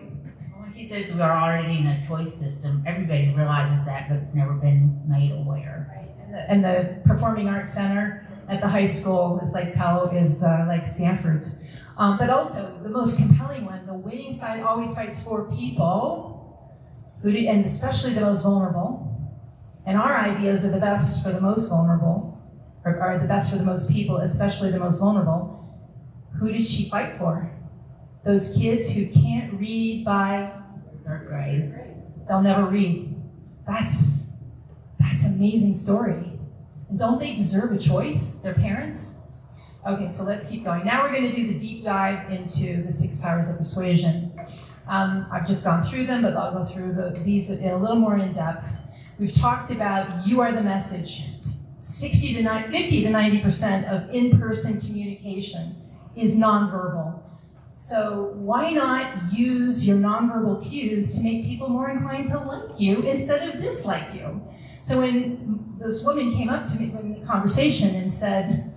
When she says we are already in a choice system, everybody realizes that, but it's never been made aware. Right. And the Performing Arts Center at the high school is like like Stanford's. But also, the most compelling one, the winning side always fights for people, and especially the most vulnerable. And our ideas are the best for the most vulnerable, or are the best for the most people, especially the most vulnerable. Who did she fight for? Those kids who can't read by 3rd grade. They'll never read. That's an amazing story. And don't they deserve a choice, their parents? Okay, so let's keep going. Now we're going to do the deep dive into the 6 powers of persuasion. I've just gone through them, but I'll go through these in a little more in depth. We've talked about you are the message. 50 to 90% of in-person communication is nonverbal. So why not use your nonverbal cues to make people more inclined to like you instead of dislike you? So when this woman came up to me in the conversation and said,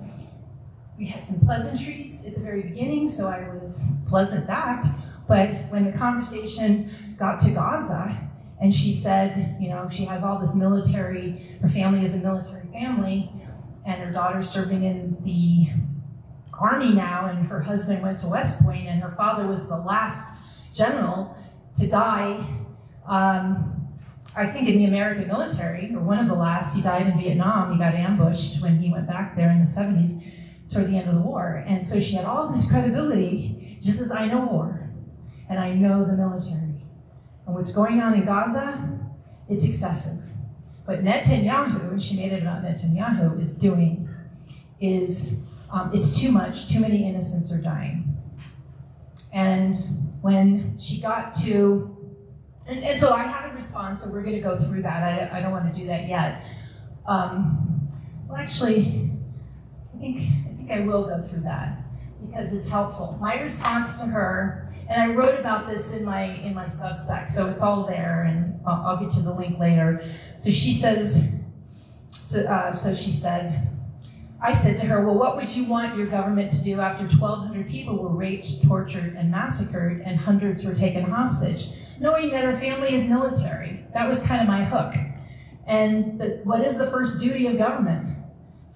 we had some pleasantries at the very beginning, so I was pleasant back, but when the conversation got to Gaza, And she said, you know, she has all this military, her family is a military family, and her daughter's serving in the Army now, and her husband went to West Point, and her father was the last general to die, I think in the American military, or one of the last. He died in Vietnam. He got ambushed when he went back there in the 70s toward the end of the war. And so she had all this credibility, just as I know war, and I know the military. And what's going on in Gaza, it's excessive. What Netanyahu, and she made it about Netanyahu, is doing is, it's too much, too many innocents are dying. And when she got to, and so I had a response, so we're going to go through that. I don't want to do that yet. Well, actually, I think I will go through that because it's helpful. My response to her, and I wrote about this in my Substack, so it's all there, and I'll get you the link later. So she says, so she said, I said to her, well, what would you want your government to do after 1,200 people were raped, tortured, and massacred, and hundreds were taken hostage? Knowing that her family is military. That was kind of my hook. And what is the first duty of government?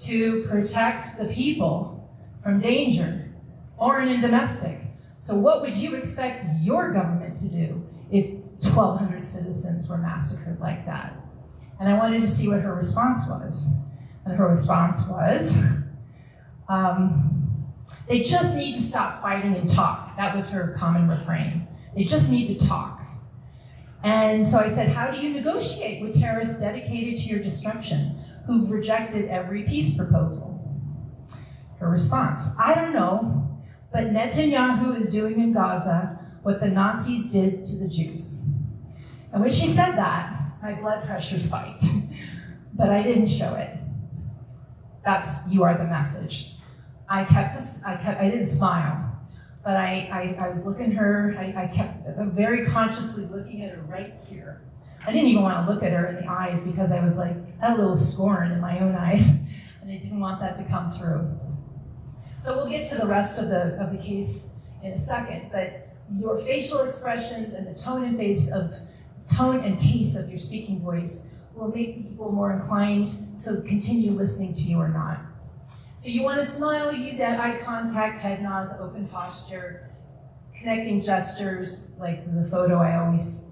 To protect the people from danger, foreign and domestic. So what would you expect your government to do if 1,200 citizens were massacred like that? And I wanted to see what her response was. And her response was, they just need to stop fighting and talk. That was her common refrain. They just need to talk. And so I said, how do you negotiate with terrorists dedicated to your destruction, who've rejected every peace proposal? Her response, I don't know, but Netanyahu is doing in Gaza what the Nazis did to the Jews. And when she said that, my blood pressure spiked, but I didn't show it. That's, you are the message. I didn't smile. But I was looking at her, I kept very consciously looking at her right here. I didn't even want to look at her in the eyes because I was like, I had a little scorn in my own eyes, and I didn't want that to come through. So we'll get to the rest of the case in a second, but your facial expressions and the tone and pace of your speaking voice will make people more inclined to continue listening to you or not. So you want to smile, use that eye contact, head nods, open posture, connecting gestures, like the photo. I always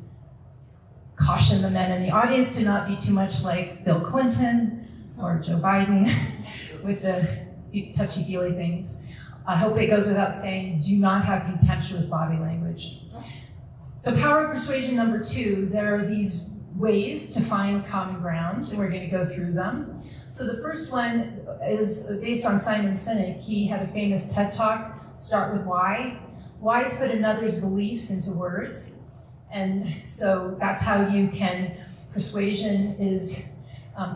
caution the men in the audience to not be too much like Bill Clinton or Joe Biden with the touchy-feely things. I hope it goes without saying, do not have contemptuous body language. So power of persuasion number 2, there are these ways to find common ground, and we're going to go through them. So the first one is based on Simon Sinek. He had a famous TED Talk, Start with Why. Why is put another's beliefs into words. And so that's how you can, persuasion is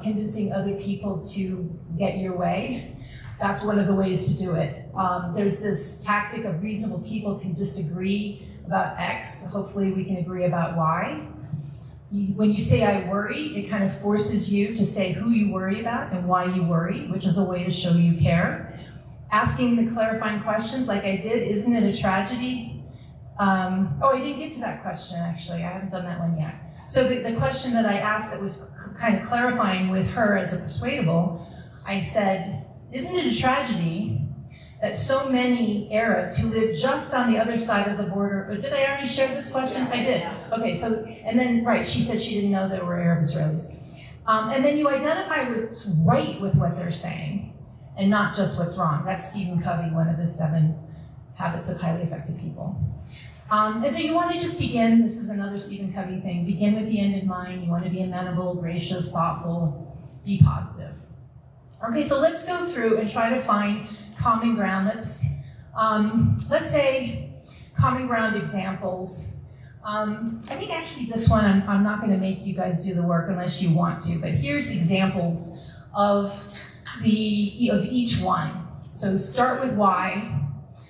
convincing other people to get your way. That's one of the ways to do it. There's this tactic of reasonable people can disagree about X. Hopefully we can agree about Y. When you say I worry, it kind of forces you to say who you worry about and why you worry, which is a way to show you care. Asking the clarifying questions like I did, isn't it a tragedy? Oh, I didn't get to that question actually, I haven't done that one yet. So the question that I asked that was kind of clarifying with her as a persuadable, I said, isn't it a tragedy that so many Arabs who live just on the other side of the border, or did I already share this question? I did. Okay, so, and then, right, she said she didn't know there were Arab Israelis. And then you identify what's right with what they're saying, and not just what's wrong. That's Stephen Covey, one of the 7 habits of highly effective people. And so you want to just begin, this is another Stephen Covey thing, begin with the end in mind. You want to be amenable, gracious, thoughtful, be positive. Okay, so let's go through and try to find common ground. Let's say common ground examples. I think actually this one, I'm not going to make you guys do the work unless you want to, but here's examples of each one. So start with why.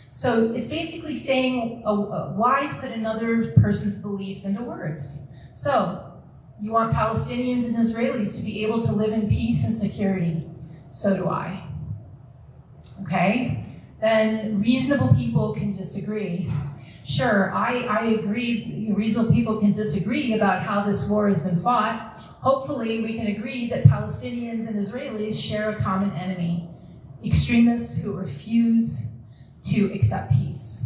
So it's basically saying why's put another person's beliefs into words. So you want Palestinians and Israelis to be able to live in peace and security. So do I. Okay? Then reasonable people can disagree. Sure, I agree. Reasonable people can disagree about how this war has been fought. Hopefully, we can agree that Palestinians and Israelis share a common enemy, extremists who refuse to accept peace.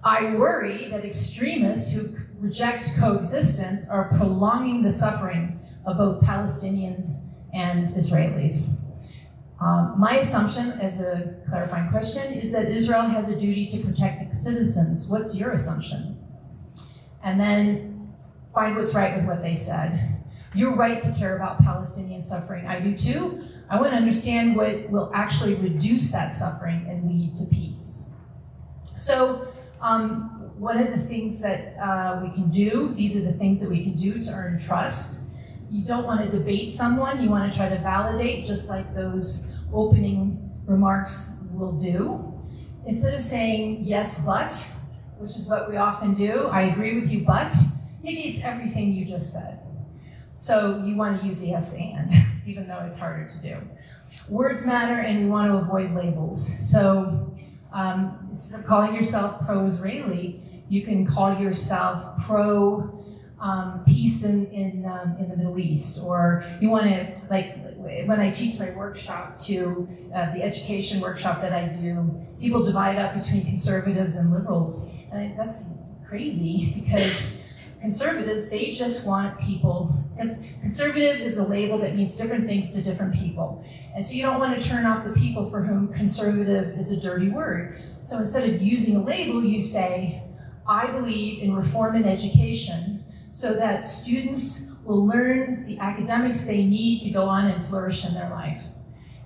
I worry that extremists who reject coexistence are prolonging the suffering of both Palestinians and Israelis. My assumption, as a clarifying question, is that Israel has a duty to protect its citizens. What's your assumption? And then find what's right with what they said. You're right to care about Palestinian suffering. I do too. I want to understand what will actually reduce that suffering and lead to peace. So one of the things that we can do, these are the things that we can do to earn trust. You don't want to debate someone, you want to try to validate, just like those opening remarks will do. Instead of saying yes, but, which is what we often do, I agree with you, but, negates everything you just said. So you want to use yes and, even though it's harder to do. Words matter, and we want to avoid labels. So instead of calling yourself pro-Israeli, you can call yourself pro-peace in the Middle East. Or you want to, like, when I teach my workshop to the education workshop that I do, people divide up between conservatives and liberals. And that's crazy, because conservatives, they just want people, because conservative is a label that means different things to different people. And so you don't want to turn off the people for whom conservative is a dirty word. So instead of using a label, you say, I believe in reform in education so that students will learn the academics they need to go on and flourish in their life.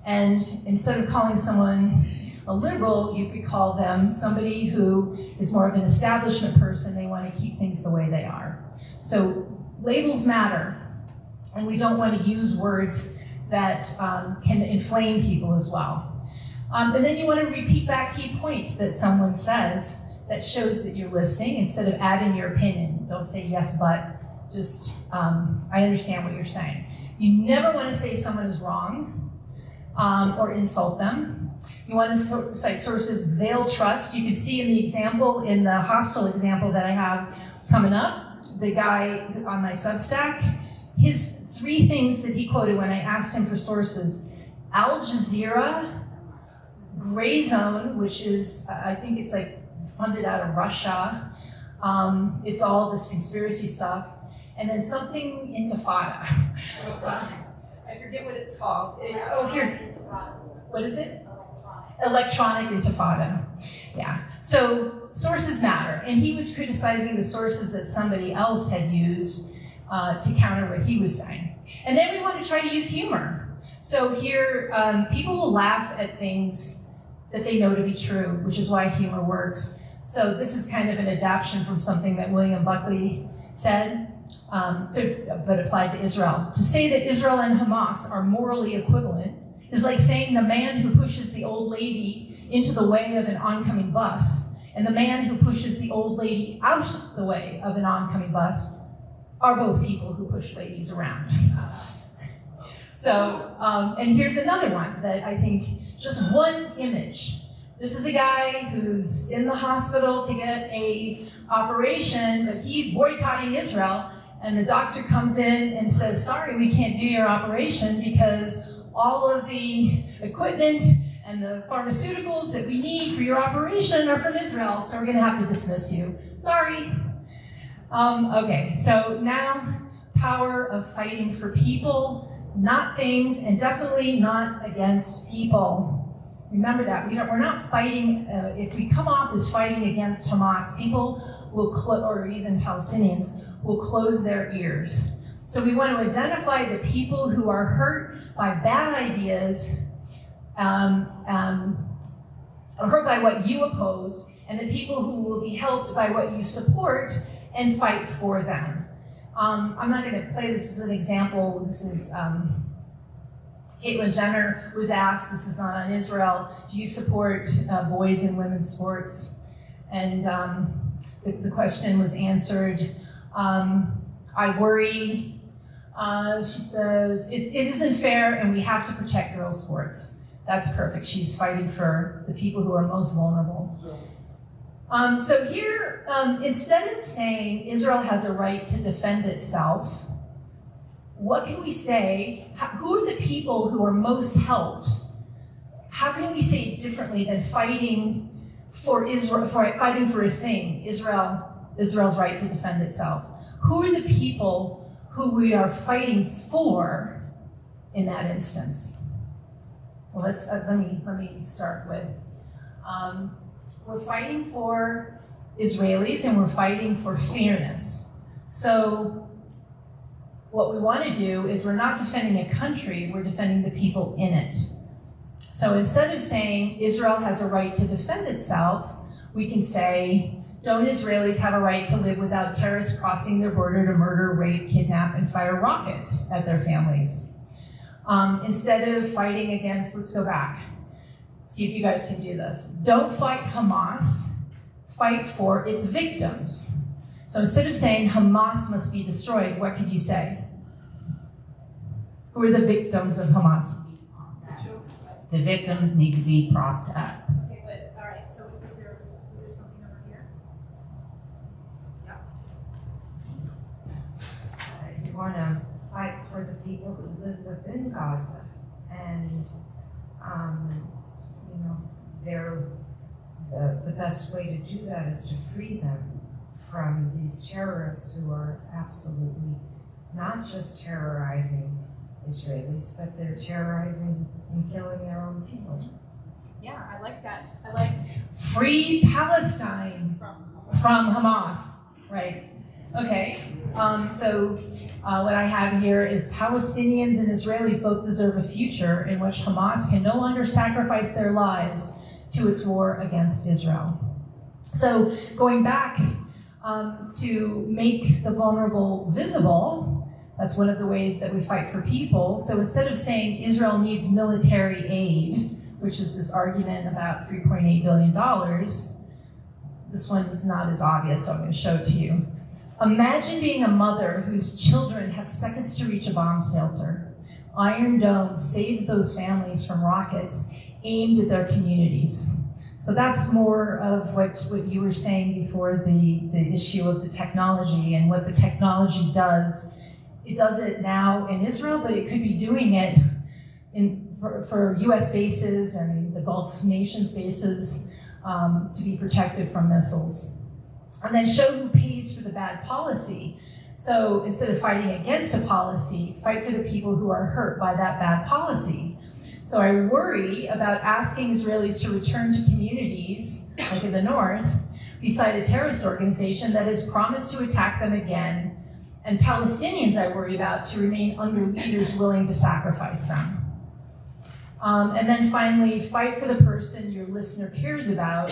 And instead of calling someone a liberal, you could call them somebody who is more of an establishment person. They want to keep things the way they are. So labels matter, and we don't want to use words that can inflame people as well. And then you want to repeat back key points that someone says that shows that you're listening instead of adding your opinion. Don't say yes, but, just, I understand what you're saying. You never want to say someone is wrong or insult them. You want to cite sources they'll trust. You can see in the example, in the hostile example that I have coming up, the guy on my Substack, his 3 things that he quoted when I asked him for sources: Al Jazeera, Gray Zone, which is, I think it's like funded out of Russia. It's all this conspiracy stuff. And then something Intifada. I forget what it's called. Here. What is it? Electronic Intifada. Yeah. So sources matter. And he was criticizing the sources that somebody else had used to counter what he was saying. And then we want to try to use humor. So here, people will laugh at things that they know to be true, which is why humor works. So this is kind of an adaptation from something that William Buckley said, but applied to Israel. To say that Israel and Hamas are morally equivalent is like saying the man who pushes the old lady into the way of an oncoming bus and the man who pushes the old lady out the way of an oncoming bus are both people who push ladies around. So, and here's another one that I think, just one image. This is a guy who's in the hospital to get a operation, but he's boycotting Israel, and the doctor comes in and says, sorry, we can't do your operation because all of the equipment and the pharmaceuticals that we need for your operation are from Israel, so we're gonna have to dismiss you. Sorry. Okay, so now, power of fighting for people, not things, and definitely not against people. Remember that, we're not fighting, if we come off as fighting against Hamas, people will, or even Palestinians, will close their ears. So we want to identify the people who are hurt by bad ideas, or hurt by what you oppose, and the people who will be helped by what you support and fight for them. I'm not going to play this as an example. This is Caitlyn Jenner was asked, this is not on Israel, do you support boys and women's sports? And the question was answered, I worry. She says, it isn't fair and we have to protect girls' sports. That's perfect. She's fighting for the people who are most vulnerable. So here, instead of saying Israel has a right to defend itself, what can we say? Who are the people who are most helped? How can we say it differently than fighting for Israel, fighting for a thing, Israel's right to defend itself? Who are the people who we are fighting for in that instance? Well, let me start with. We're fighting for Israelis and we're fighting for fairness. So what we want to do is we're not defending a country, we're defending the people in it. So instead of saying Israel has a right to defend itself, we can say, don't Israelis have a right to live without terrorists crossing their border to murder, rape, kidnap, and fire rockets at their families? Instead of fighting against, let's go back. See if you guys can do this. Don't fight Hamas, fight for its victims. So instead of saying Hamas must be destroyed, what could you say? Who are the victims of Hamas? The victims need to be propped up. Okay, but all right. So was there something over here? Yeah. If you want to fight for the people who live within Gaza, and the best way to do that is to free them from these terrorists who are absolutely not just terrorizing Israelis, but they're terrorizing and killing their own people. Yeah, I like that. I like free Palestine from Hamas, right? Okay, so what I have here is Palestinians and Israelis both deserve a future in which Hamas can no longer sacrifice their lives to its war against Israel. So going back to make the vulnerable visible, that's one of the ways that we fight for people. So instead of saying Israel needs military aid, which is this argument about $3.8 billion, this one's not as obvious, so I'm going to show it to you. Imagine being a mother whose children have seconds to reach a bomb shelter. Iron Dome saves those families from rockets aimed at their communities. So that's more of what you were saying before, the issue of the technology and what the technology does. It does it now in Israel, but it could be doing it for US bases and the Gulf nations bases to be protected from missiles. And then show who pays for the bad policy. So instead of fighting against a policy, fight for the people who are hurt by that bad policy. So I worry about asking Israelis to return to communities, like in the north, beside a terrorist organization that has promised to attack them again, and Palestinians I worry about to remain under leaders willing to sacrifice them. And then finally, fight for the person your listener cares about.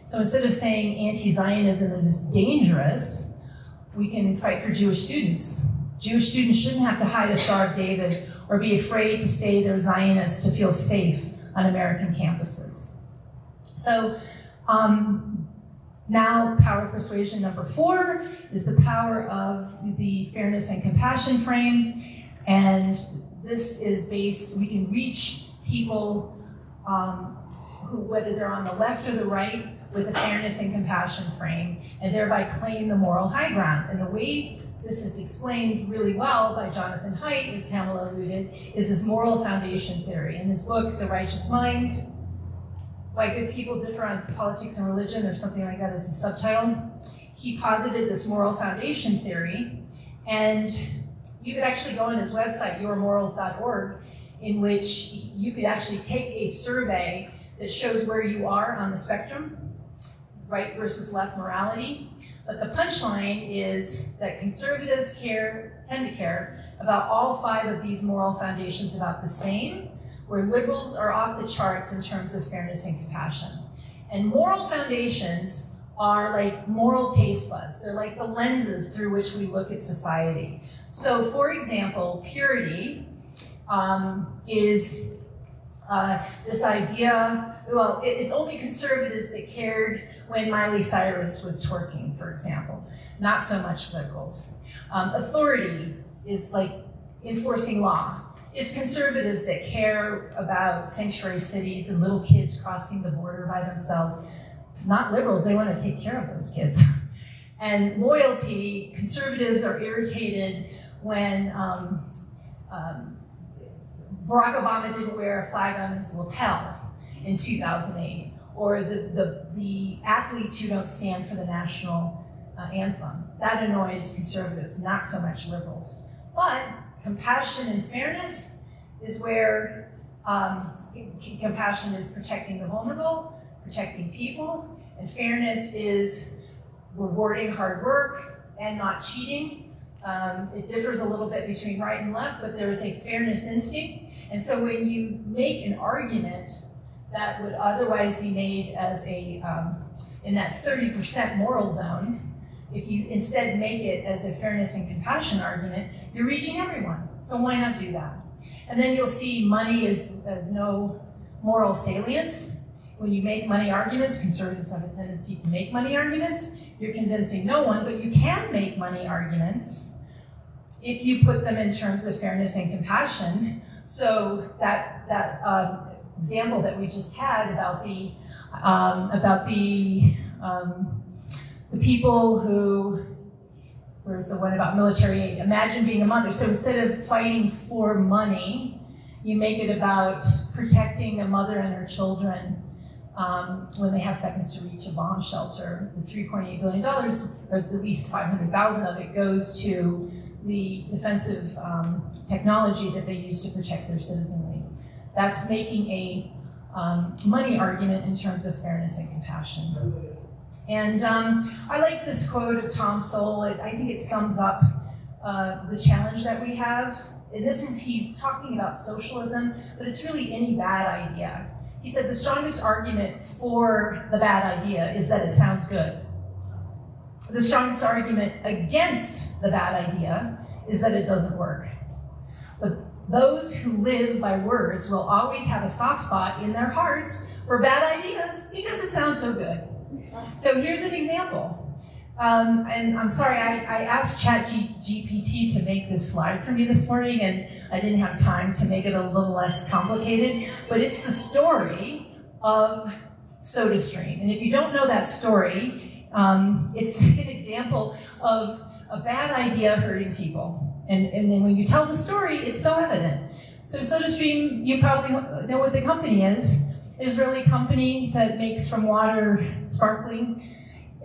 So instead of saying anti-Zionism is dangerous, we can fight for Jewish students. Jewish students shouldn't have to hide a Star of David or be afraid to say they're Zionists to feel safe on American campuses. So now power of persuasion number 4 is the power of the fairness and compassion frame. And this is based, we can reach people who, whether they're on the left or the right, with a fairness and compassion frame, and thereby claim the moral high ground. And the way this is explained really well by Jonathan Haidt, as Pamela alluded, is his moral foundation theory. In his book, The Righteous Mind, Why Good People Differ on Politics and Religion, or something like that as a subtitle, he posited this moral foundation theory, and you could actually go on his website, yourmorals.org, in which you could actually take a survey that shows where you are on the spectrum, right versus left morality. But the punchline is that conservatives tend to care about all 5 of these moral foundations about the same, where liberals are off the charts in terms of fairness and compassion. And moral foundations are like moral taste buds. They're like the lenses through which we look at society. So for example, purity is this idea, well, it's only conservatives that cared when Miley Cyrus was twerking, for example, not so much liberals. Authority is like enforcing law. It's conservatives that care about sanctuary cities and little kids crossing the border by themselves. not liberals, they want to take care of those kids. And loyalty, conservatives are irritated when Barack Obama didn't wear a flag on his lapel in 2008, or the athletes who don't stand for the national anthem. That annoys conservatives, not so much liberals. But compassion and fairness is where compassion is protecting the vulnerable, protecting people, and fairness is rewarding hard work and not cheating. It differs a little bit between right and left, but there is a fairness instinct. And so when you make an argument that would otherwise be made as a, in that 30% moral zone, if you instead make it as a fairness and compassion argument, you're reaching everyone. So why not do that? And then you'll see money as no moral salience. When you make money arguments, conservatives have a tendency to make money arguments. You're convincing no one, but you can make money arguments if you put them in terms of fairness and compassion. So that example that we just had about the people who, where's the one about military aid? Imagine being a mother. So instead of fighting for money, you make it about protecting a mother and her children when they have seconds to reach a bomb shelter. The $3.8 billion, or at least 500,000 of it, goes to the defensive technology that they use to protect their citizenry. That's making a money argument in terms of fairness and compassion. And I like this quote of Tom Sowell. I think it sums up the challenge that we have. In this instance, he's talking about socialism, but it's really any bad idea. He said the strongest argument for the bad idea is that it sounds good. The strongest argument against the bad idea is that it doesn't work. But those who live by words will always have a soft spot in their hearts for bad ideas because it sounds so good. So here's an example. And I'm sorry, I asked ChatGPT to make this slide for me this morning, and I didn't have time to make it a little less complicated, but it's the story of SodaStream. And if you don't know that story, it's an example of a bad idea hurting people. And then when you tell the story, it's so evident. So SodaStream, you probably know what the company is. Israeli company that makes from water sparkling.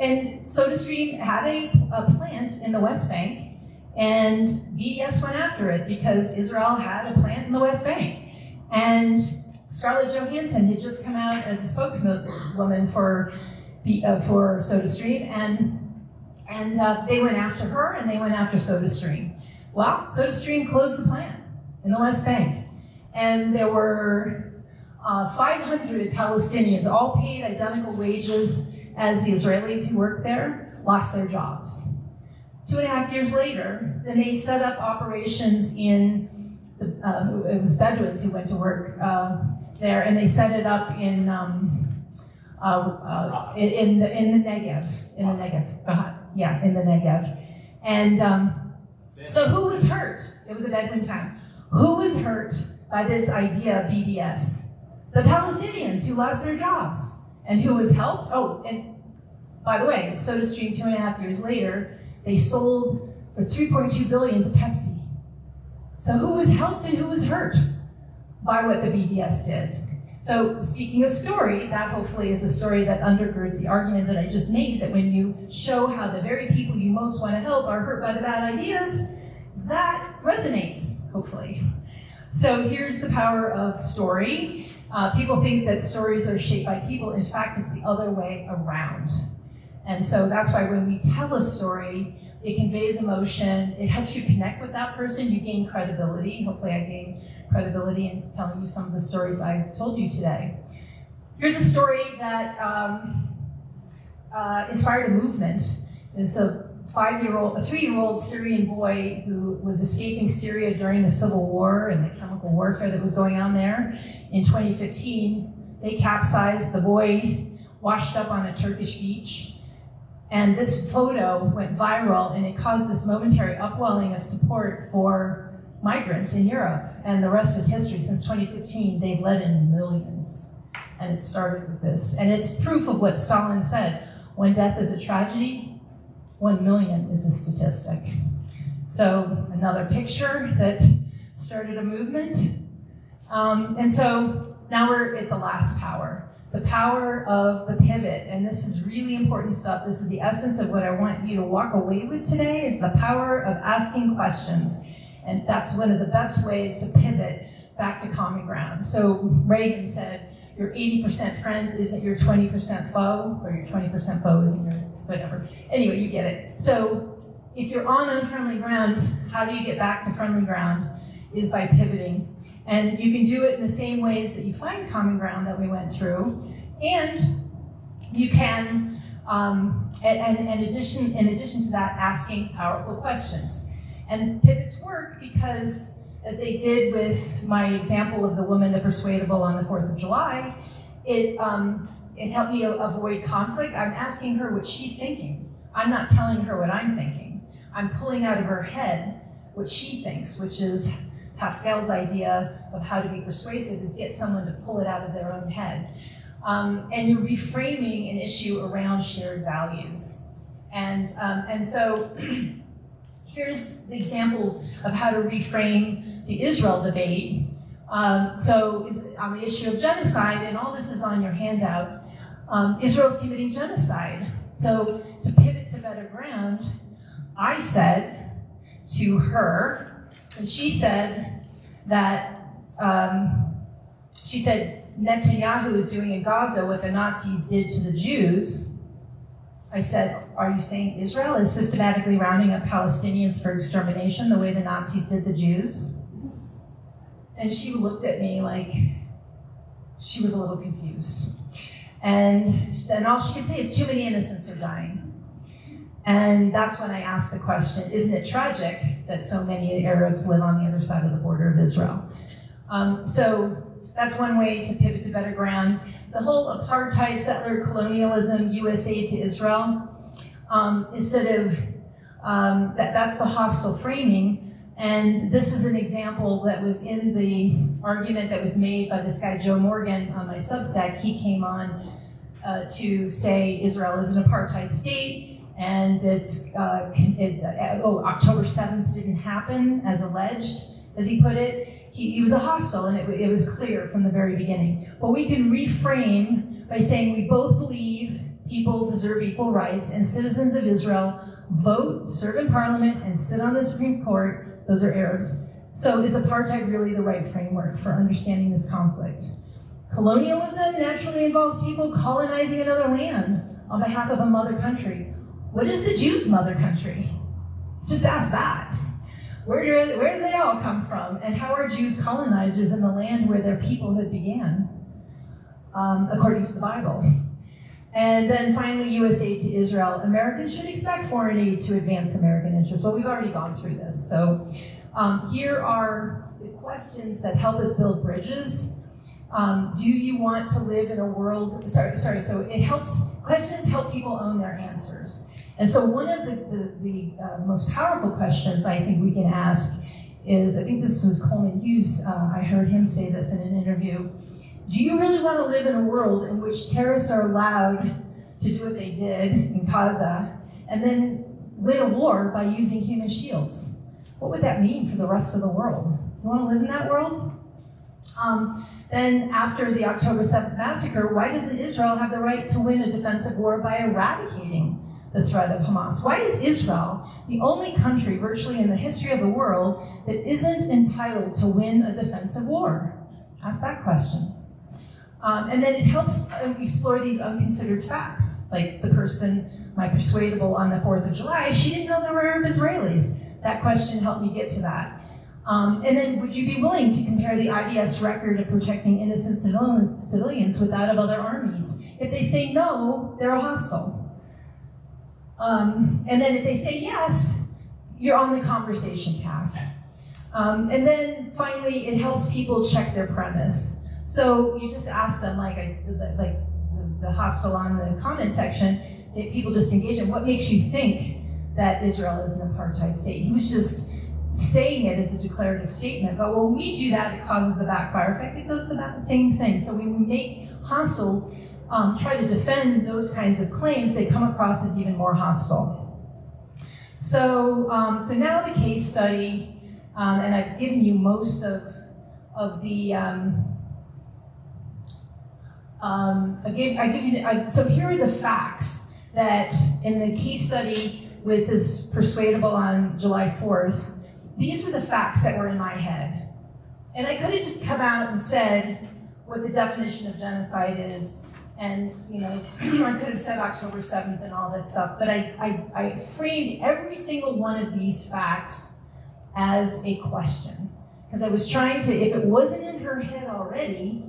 And SodaStream had a plant in the West Bank, and BDS went after it because Israel had a plant in the West Bank. And Scarlett Johansson had just come out as a spokeswoman for SodaStream, and they went after her, and they went after SodaStream. Well, SodaStream closed the plant in the West Bank, and there were 500 Palestinians, all paid identical wages as the Israelis who worked there, lost their jobs. 2.5 years later, then they set up operations in, it was Bedouins who went to work there, and they set it up in the Negev, in the Negev. And so who was hurt? It was a Bedouin town. Who was hurt by this idea of BDS? The Palestinians who lost their jobs. And who was helped? Oh, and by the way, SodaStream 2.5 years later, they sold for $3.2 billion to Pepsi. So who was helped and who was hurt by what the BDS did? So speaking of story, that hopefully is a story that undergirds the argument that I just made, that when you show how the very people you most want to help are hurt by the bad ideas, that resonates, hopefully. So here's the power of story. People think that stories are shaped by people. In fact, it's the other way around. And so that's why when we tell a story, it conveys emotion, it helps you connect with that person, you gain credibility. Hopefully I gain credibility in telling you some of the stories I've told you today. Here's a story that inspired a movement. It's a 3-year-old Syrian boy who was escaping Syria during the civil war and the chemical warfare that was going on there. In 2015, they capsized. The boy washed up on a Turkish beach. And this photo went viral, and it caused this momentary upwelling of support for migrants in Europe. And the rest is history. Since 2015, they've let in millions. And it started with this. And it's proof of what Stalin said. When death is a tragedy, 1 million is a statistic. So another picture that started a movement. And so now we're at the last power, the power of the pivot. And this is really important stuff. This is the essence of what I want you to walk away with today, is the power of asking questions. And that's one of the best ways to pivot back to common ground. So Reagan said, your 80% friend isn't your 20% foe, or your 20% foe isn't your whatever. Anyway, you get it. So if you're on unfriendly ground, how do you get back to friendly ground? Is by pivoting. And you can do it in the same ways that you find common ground that we went through. And you can, in addition to that, asking powerful questions. And pivots work because, as they did with my example of the woman, the persuadable on the 4th of July, it helped me avoid conflict. I'm asking her what she's thinking. I'm not telling her what I'm thinking. I'm pulling out of her head what she thinks, which is Pascal's idea of how to be persuasive, is get someone to pull it out of their own head. And you're reframing an issue around shared values. And so here's the examples of how to reframe the Israel debate. So it's on the issue of genocide, and all this is on your handout. Israel's committing genocide. So to pivot to better ground, I said to her, and she said that, Netanyahu is doing in Gaza what the Nazis did to the Jews. I said, are you saying Israel is systematically rounding up Palestinians for extermination the way the Nazis did the Jews? And she looked at me like she was a little confused. And then all she could say is, too many innocents are dying. And that's when I asked the question, isn't it tragic that so many Arabs live on the other side of the border of Israel? So that's one way to pivot to better ground. The whole apartheid, settler colonialism, US aid to Israel, instead of, that's the hostile framing. And this is an example that was in the argument that was made by this guy, Joe Morgan, on my Substack. He came on to say Israel is an apartheid state, and it's, October 7th didn't happen as alleged, as he put it. He was a hostile, and it was clear from the very beginning. But we can reframe by saying we both believe people deserve equal rights, and citizens of Israel vote, serve in parliament, and sit on the Supreme Court. Those are Arabs. So is apartheid really the right framework for understanding this conflict? Colonialism naturally involves people colonizing another land on behalf of a mother country. What is the Jews' mother country? Just ask that. Where do they all come from? And how are Jews colonizers in the land where their peoplehood began, according to the Bible? And then finally, US aid to Israel. Americans should expect foreign aid to advance American interests. Well, we've already gone through this. So here are the questions that help us build bridges. Do you want to live in a world, so it helps, questions help people own their answers. And so one of the most powerful questions I think we can ask is, I think this was Coleman Hughes, I heard him say this in an interview, do you really want to live in a world in which terrorists are allowed to do what they did in Gaza and then win a war by using human shields? What would that mean for the rest of the world? You want to live in that world? Then after the October 7th massacre, why doesn't Israel have the right to win a defensive war by eradicating the threat of Hamas? Why is Israel the only country virtually in the history of the world that isn't entitled to win a defensive war? Ask that question. And then it helps explore these unconsidered facts, like the person, my persuadable on the 4th of July, she didn't know there were Arab Israelis. That question helped me get to that. And then would you be willing to compare the IDF's record of protecting innocent civilians with that of other armies? If they say no, they're hostile. And then if they say yes, you're on the conversation path. And then finally, it helps people check their premise. So you just ask them, like the hostile on the comment section, people just engage in, what makes you think that Israel is an apartheid state? He was just saying it as a declarative statement. But when we do that, it causes the backfire effect. It does the same thing. So when we make hostiles try to defend those kinds of claims, they come across as even more hostile. So, so now the case study, and I've given you most of the. So here are the facts that in the case study with this Persuadable on July 4th, these were the facts that were in my head. And I could have just come out and said what the definition of genocide is, and I could have said October 7th and all this stuff, but I framed every single one of these facts as a question. Because I was trying to, if it wasn't in her head already,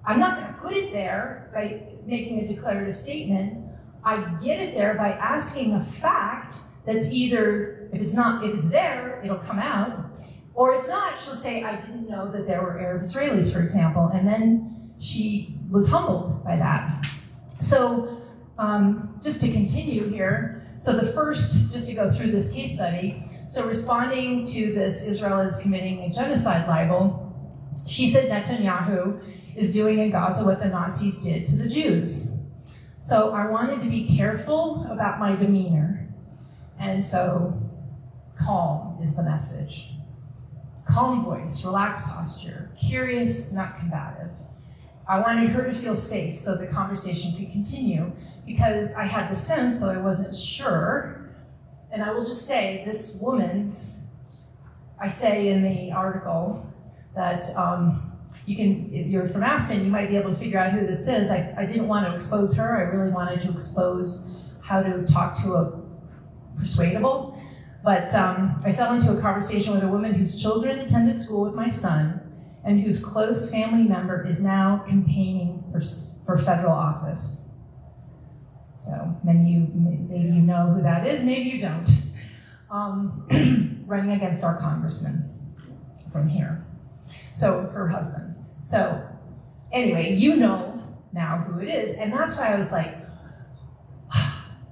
I'm not going to put it there by making a declarative statement. I get it there by asking a fact that's either, if it's there, it'll come out, or it's not, she'll say, I didn't know that there were Arab Israelis, for example, and then she was humbled by that. So just to continue here, so the first, just to go through this case study, so responding to this Israel is committing a genocide libel, she said Netanyahu is doing in Gaza what the Nazis did to the Jews. So I wanted to be careful about my demeanor. And so calm is the message. Calm voice, relaxed posture, curious, not combative. I wanted her to feel safe so the conversation could continue, because I had the sense, though I wasn't sure, and I will just say this woman's, I say in the article that you can, if you're from Aspen, you might be able to figure out who this is. I didn't want to expose her. I really wanted to expose how to talk to a Persuadable. But I fell into a conversation with a woman whose children attended school with my son and whose close family member is now campaigning for federal office. So many of you, maybe you know who that is, maybe you don't. Running against our congressman from here. So her husband. So anyway, you know now who it is, and that's why I was like,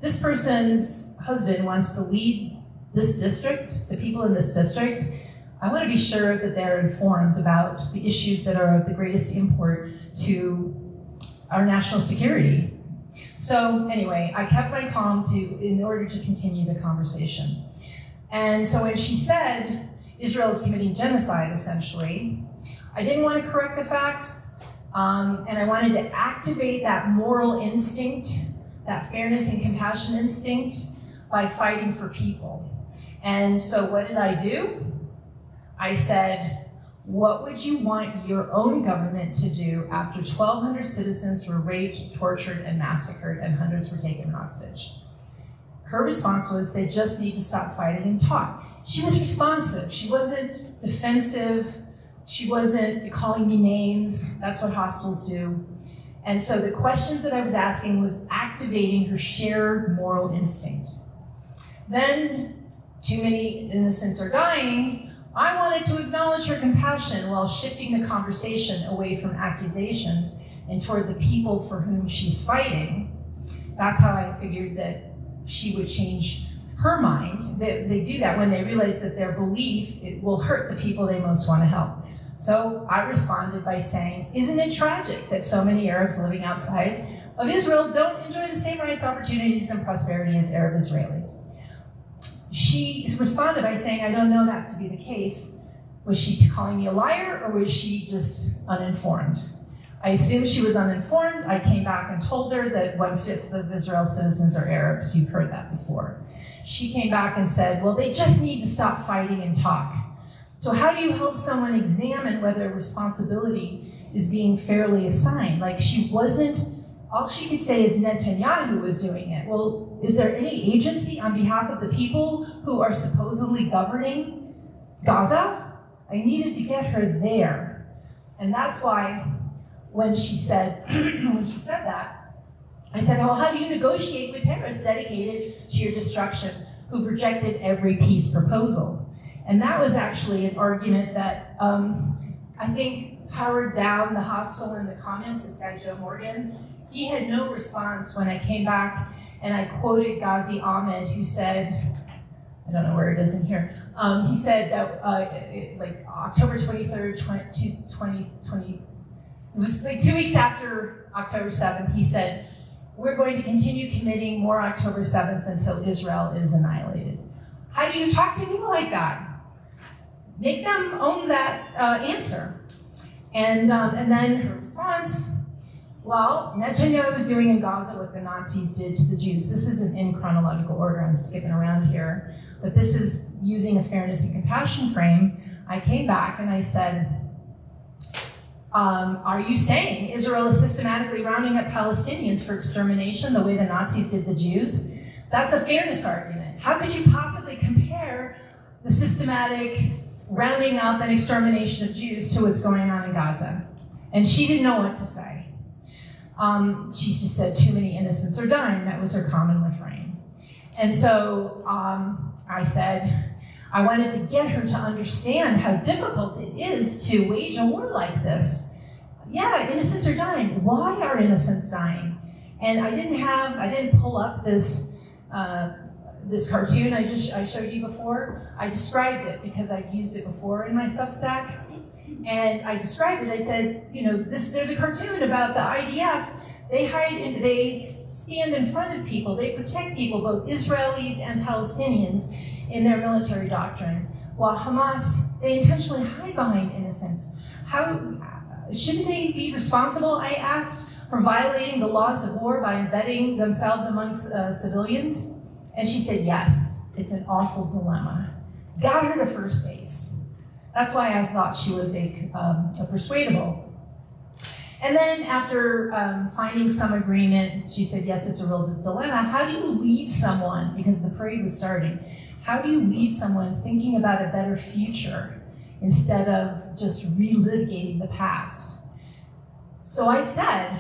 this person's husband wants to lead this district, the people in this district. I want to be sure that they're informed about the issues that are of the greatest import to our national security. So anyway, I kept my calm in order to continue the conversation. And so when she said Israel is committing genocide, essentially, I didn't want to correct the facts, and I wanted to activate that moral instinct, that fairness and compassion instinct, by fighting for people. And so what did I do? I said, what would you want your own government to do after 1,200 citizens were raped, tortured, and massacred, and hundreds were taken hostage? Her response was, they just need to stop fighting and talk. She was responsive. She wasn't defensive. She wasn't calling me names. That's what hostiles do. And so the questions that I was asking was activating her shared moral instinct. Then, too many innocents are dying. I wanted to acknowledge her compassion while shifting the conversation away from accusations and toward the people for whom she's fighting. That's how I figured that she would change her mind. They do that when they realize that their belief it will hurt the people they most want to help. So I responded by saying, isn't it tragic that so many Arabs living outside of Israel don't enjoy the same rights, opportunities, and prosperity as Arab Israelis? She responded by saying, I don't know that to be the case. Was she calling me a liar, or was she just uninformed? I assumed she was uninformed. I came back and told her that 1/5 of Israel's citizens are Arabs. You've heard that before. She came back and said, well, they just need to stop fighting and talk. So how do you help someone examine whether responsibility is being fairly assigned? Like, she wasn't, all she could say is Netanyahu was doing it. Well, is there any agency on behalf of the people who are supposedly governing Gaza? I needed to get her there. And that's why when she said that, I said, well, how do you negotiate with terrorists dedicated to your destruction who've rejected every peace proposal? And that was actually an argument that I think powered down the hostile in the comments, this guy Joe Morgan. He had no response when I came back and I quoted Ghazi Ahmed, who said, I don't know where it is in here. He said that like October 23rd, 2020, it was like 2 weeks after October 7th, he said, we're going to continue committing more October 7th until Israel is annihilated. How do you talk to people like that? Make them own that answer. And then her response, well, Netanyahu is doing in Gaza what the Nazis did to the Jews. This isn't in chronological order, I'm skipping around here, but this is using a fairness and compassion frame. I came back and I said, are you saying Israel is systematically rounding up Palestinians for extermination the way the Nazis did the Jews? That's a fairness argument. How could you possibly compare the systematic rounding up and extermination of Jews to what's going on in Gaza? And she didn't know what to say. She just said, too many innocents are dying. That was her common refrain. And so I said, I wanted to get her to understand how difficult it is to wage a war like this. Yeah, innocents are dying. Why are innocents dying? And I didn't pull up this this cartoon I showed you before. I described it because I've used it before in my Substack. And I described it, I said, you know, there's a cartoon about the IDF. They stand in front of people, they protect people, both Israelis and Palestinians, in their military doctrine. While Hamas, they intentionally hide behind innocents. Shouldn't they be responsible, I asked, for violating the laws of war by embedding themselves amongst civilians? And she said, yes, it's an awful dilemma. Got her to first base. That's why I thought she was a persuadable. And then after finding some agreement, she said, yes, it's a real dilemma. How do you leave someone, because the parade was starting, how do you leave someone thinking about a better future instead of just relitigating the past? So I said,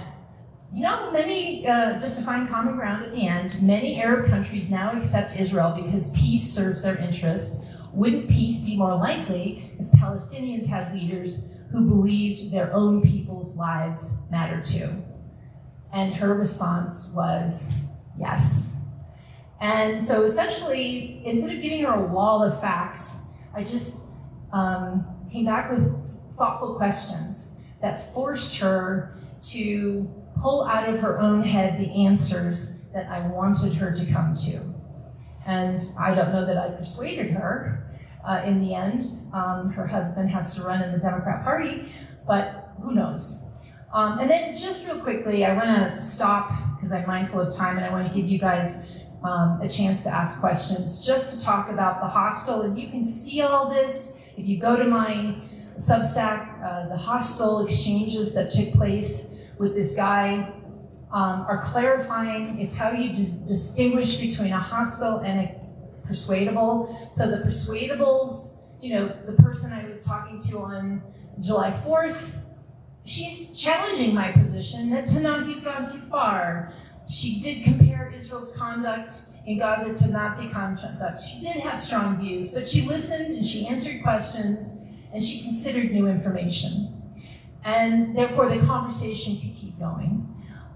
you know, many, just to find common ground at the end, many Arab countries now accept Israel because peace serves their interest. Wouldn't peace be more likely if Palestinians had leaders who believed their own people's lives mattered too? And her response was yes. And so essentially, instead of giving her a wall of facts, I just came back with thoughtful questions that forced her to pull out of her own head the answers that I wanted her to come to. And I don't know that I persuaded her in the end. Her husband has to run in the Democrat Party, but who knows? And then just real quickly, I want to stop because I'm mindful of time and I want to give you guys a chance to ask questions, just to talk about the hostel. And you can see all this if you go to my Substack. The hostile exchanges that took place with this guy are clarifying. It's how you distinguish between a hostile and a persuadable. So the persuadables, you know, the person I was talking to on July 4th, she's challenging my position that Tanahi's gone too far. She did compare Israel's conduct in Gaza to Nazi conduct. She did have strong views, but she listened and she answered questions and she considered new information. And therefore the conversation could keep going.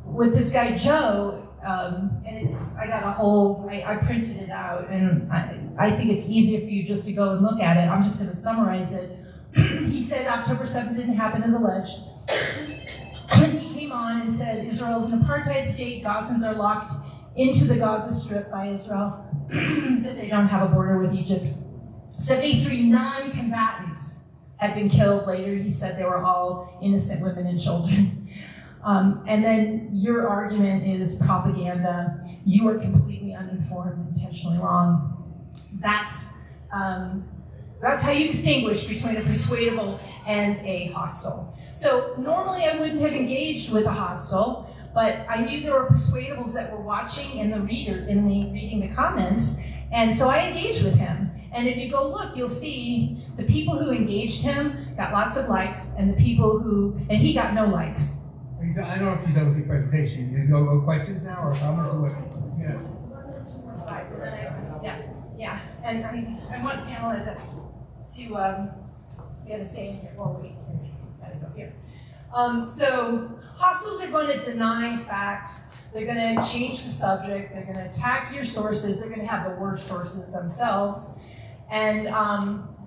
With this guy, Joe, and I got a whole, I printed it out, and I think it's easier for you just to go and look at it. I'm just gonna summarize it. He said October 7th didn't happen as alleged. He came on and said Israel's an apartheid state, Gazans are locked into the Gaza Strip by Israel. He said they don't have a border with Egypt. 73 non-combatants had been killed later. He said they were all innocent women and children. And then your argument is propaganda. You are completely uninformed, intentionally wrong. That's how you distinguish between a persuadable and a hostile. So normally I wouldn't have engaged with a hostile, but I knew there were persuadables that were watching and reading the comments, and so I engaged with him. And if you go look, you'll see the people who engaged him got lots of likes, and he got no likes. I don't know if you're done with your presentation. You go questions now or comments or what? Yeah. Slides, and then yeah. And I want Pamela to we have a saying here. Oh wait, gotta go here. So hostiles are going to deny facts They're going to change the subject. They're going to attack your sources. They're going to have the worst sources themselves. And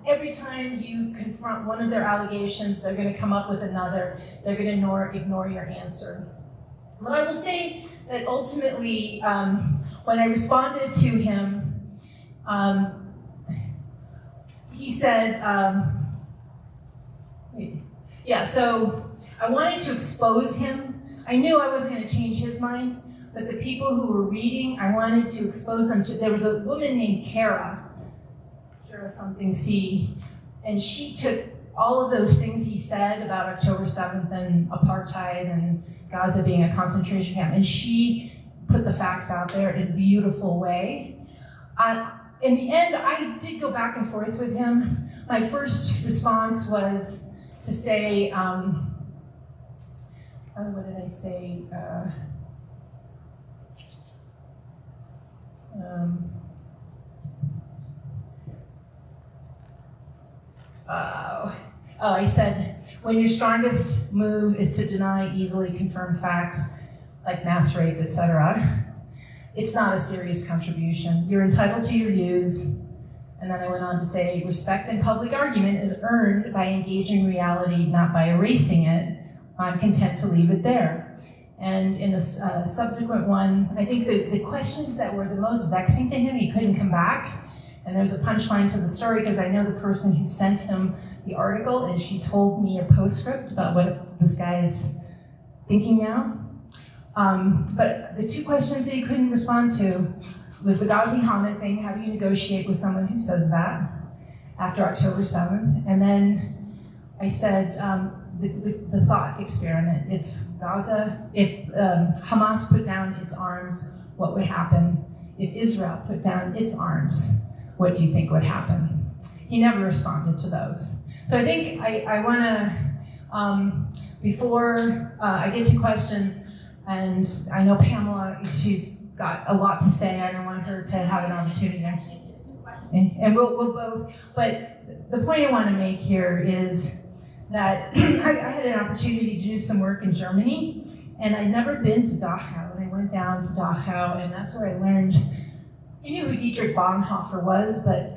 every time you confront one of their allegations, they're going to come up with another. They're going to ignore your answer. But I will say that ultimately, when I responded to him, he said, so I wanted to expose him. I knew I wasn't going to change his mind, but the people who were reading, I wanted to expose them to. There was a woman named Kara something C, and she took all of those things he said about October 7th and apartheid and Gaza being a concentration camp, and she put the facts out there in a beautiful way. In the end, I did go back and forth with him. My first response was to say, what did I say? I said, when your strongest move is to deny easily confirmed facts, like mass rape, etc., it's not a serious contribution. You're entitled to your views. And then I went on to say, respect in public argument is earned by engaging reality, not by erasing it. I'm content to leave it there. And in a subsequent one, I think the questions that were the most vexing to him, he couldn't come back. And there's a punchline to the story because I know the person who sent him the article, and she told me a postscript about what this guy is thinking now. But the two questions that he couldn't respond to was the Ghazi Hamid thing. How do you negotiate with someone who says that after October 7th? And then I said the thought experiment. If Hamas put down its arms, what would happen? If Israel put down its arms, what do you think would happen? He never responded to those. So I think I want to, before I get to questions, and I know Pamela, she's got a lot to say. I don't want her to have an opportunity. And we'll both, but the point I want to make here is that I had an opportunity to do some work in Germany, and I'd never been to Dachau, and I went down to Dachau, and that's where I learned. I knew who Dietrich Bonhoeffer was, but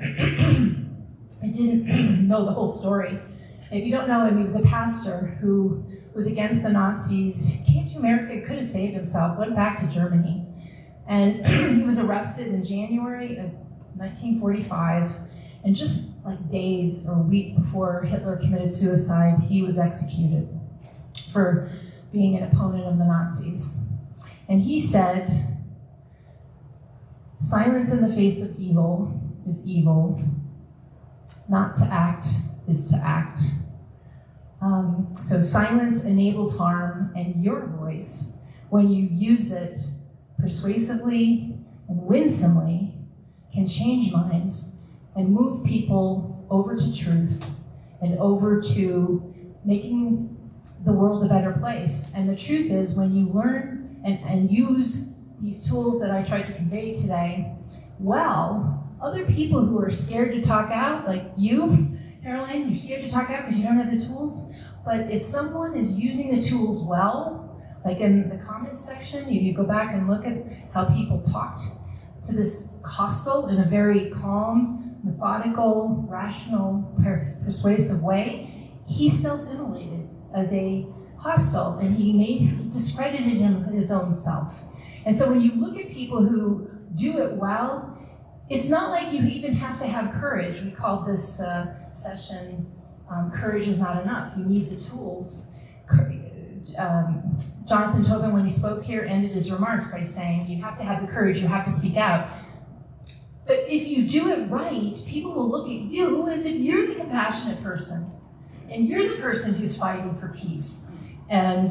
I didn't know the whole story. If you don't know him, he was a pastor who was against the Nazis, came to America, could have saved himself, went back to Germany. And he was arrested in January of 1945, and just like days or a week before Hitler committed suicide, he was executed for being an opponent of the Nazis. And he said, silence in the face of evil is evil. Not to act is to act. So silence enables harm, and your voice, when you use it persuasively and winsomely, can change minds and move people over to truth and over to making the world a better place. And the truth is, when you learn and use these tools that I tried to convey today, well, other people who are scared to talk out, like you, Caroline, you're scared to talk out because you don't have the tools. But if someone is using the tools well, like in the comments section, you go back and look at how people talked to this hostile in a very calm, methodical, rational, persuasive way, he self-immolated as a hostile, and he discredited his own self. And so when you look at people who do it well, it's not like you even have to have courage. We called this session, Courage is Not Enough. You need the tools. Jonathan Tobin, when he spoke here, ended his remarks by saying, you have to have the courage, you have to speak out. But if you do it right, people will look at you as if you're the compassionate person. And you're the person who's fighting for peace and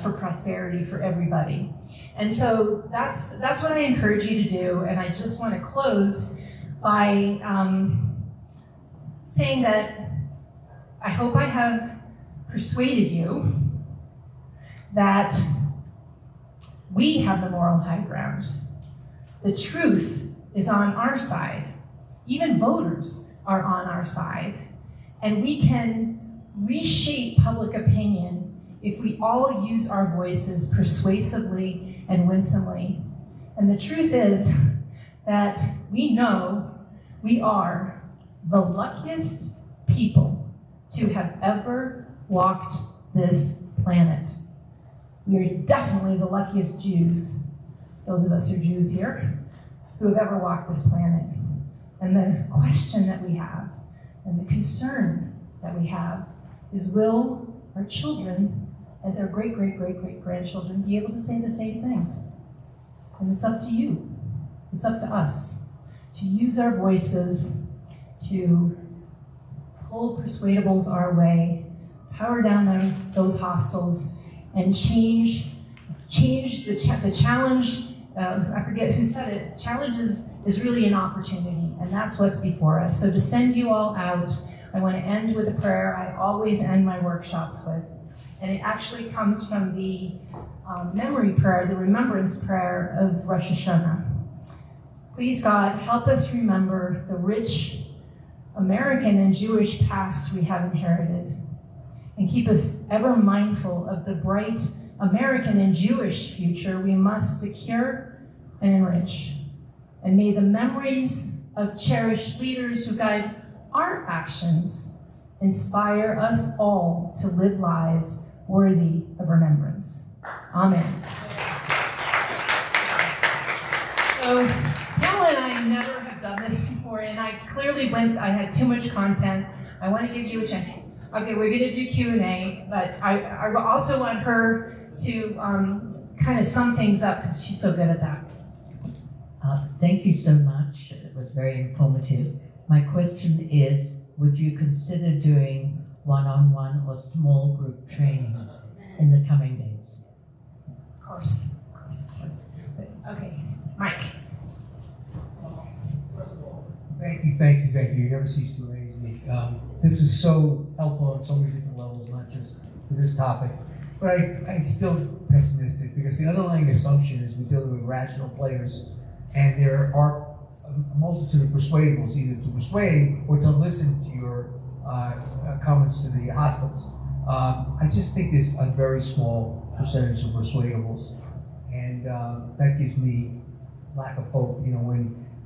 for prosperity for everybody. And so that's what I encourage you to do. And I just want to close by saying that I hope I have persuaded you that we have the moral high ground. The truth is on our side. Even voters are on our side. And we can reshape public opinion if we all use our voices persuasively and winsomely. And the truth is that we know we are the luckiest people to have ever walked this planet. We are definitely the luckiest Jews, those of us who are Jews here, who have ever walked this planet. And the question that we have, and the concern that we have, is will our children and their great-great-great-great-grandchildren be able to say the same thing? And it's up to you. It's up to us to use our voices to pull persuadables our way, power down those hostels, and change the challenge. I forget who said it. Challenge is really an opportunity, and that's what's before us. So to send you all out, I want to end with a prayer I always end my workshops with. And it actually comes from the memory prayer, the remembrance prayer of Rosh Hashanah. Please, God, help us remember the rich American and Jewish past we have inherited, and keep us ever mindful of the bright American and Jewish future we must secure and enrich. And may the memories of cherished leaders who guide our actions inspire us all to live lives worthy of remembrance. Amen. So, Pamela and I never have done this before, and I had too much content. I want to give you a chance. Okay, we're going to do Q&A, but I also want her to kind of sum things up because she's so good at that. Thank you so much. It was very informative. My question is, would you consider doing one-on-one or small group training in the coming days? Of course. Okay, Mike. Thank you. You never cease to amaze me. This is so helpful on so many different levels, not just for this topic. But I'm still pessimistic because the underlying assumption is we're dealing with rational players, and there are a multitude of persuadables, either to persuade or to listen to your comments to the hostiles. I just think there's a very small percentage of persuadables, and that gives me lack of hope.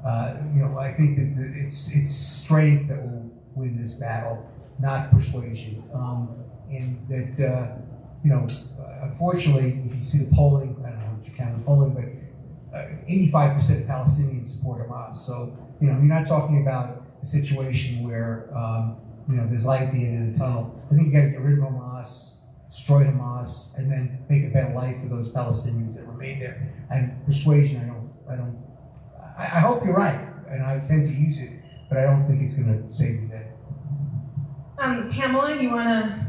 I think that it's strength that will win this battle, not persuasion. And that, unfortunately, if you see the polling, I don't know what you count the polling, but 85% of Palestinians support Hamas. So, you're not talking about a situation where, there's light at the end of the tunnel. I think you got to get rid of Hamas, destroy Hamas, and then make a better life for those Palestinians that remain there. And persuasion, I hope you're right, and I tend to use it, but I don't think it's going to save the day. Pamela, you want to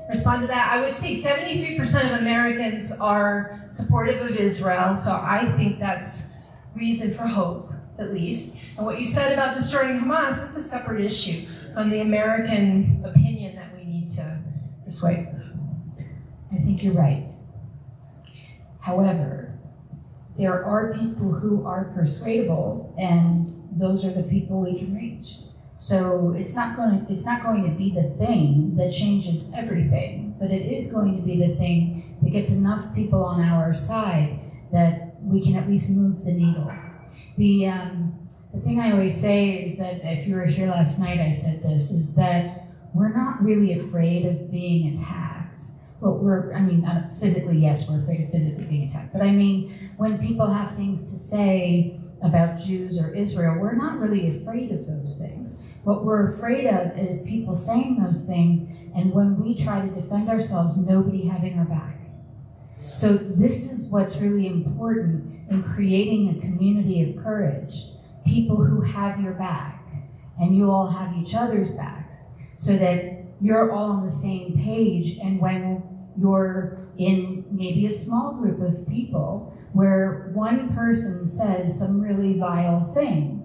respond to that? I would say 73% of Americans are supportive of Israel, so I think that's reason for hope, at least. And what you said about destroying Hamas is a separate issue from the American opinion that we need to persuade. I think you're right. However, there are people who are persuadable, and those are the people we can reach. So it's not going to be the thing that changes everything, but it is going to be the thing that gets enough people on our side that we can at least move the needle. The thing I always say is that, if you were here last night, I said this, is that we're not really afraid of being attacked. But physically, yes, we're afraid of physically being attacked. But when people have things to say about Jews or Israel, we're not really afraid of those things. What we're afraid of is people saying those things, and when we try to defend ourselves, nobody having our back. So this is what's really important in creating a community of courage. People who have your back, and you all have each other's backs, so that you're all on the same page, and when you're in maybe a small group of people where one person says some really vile thing,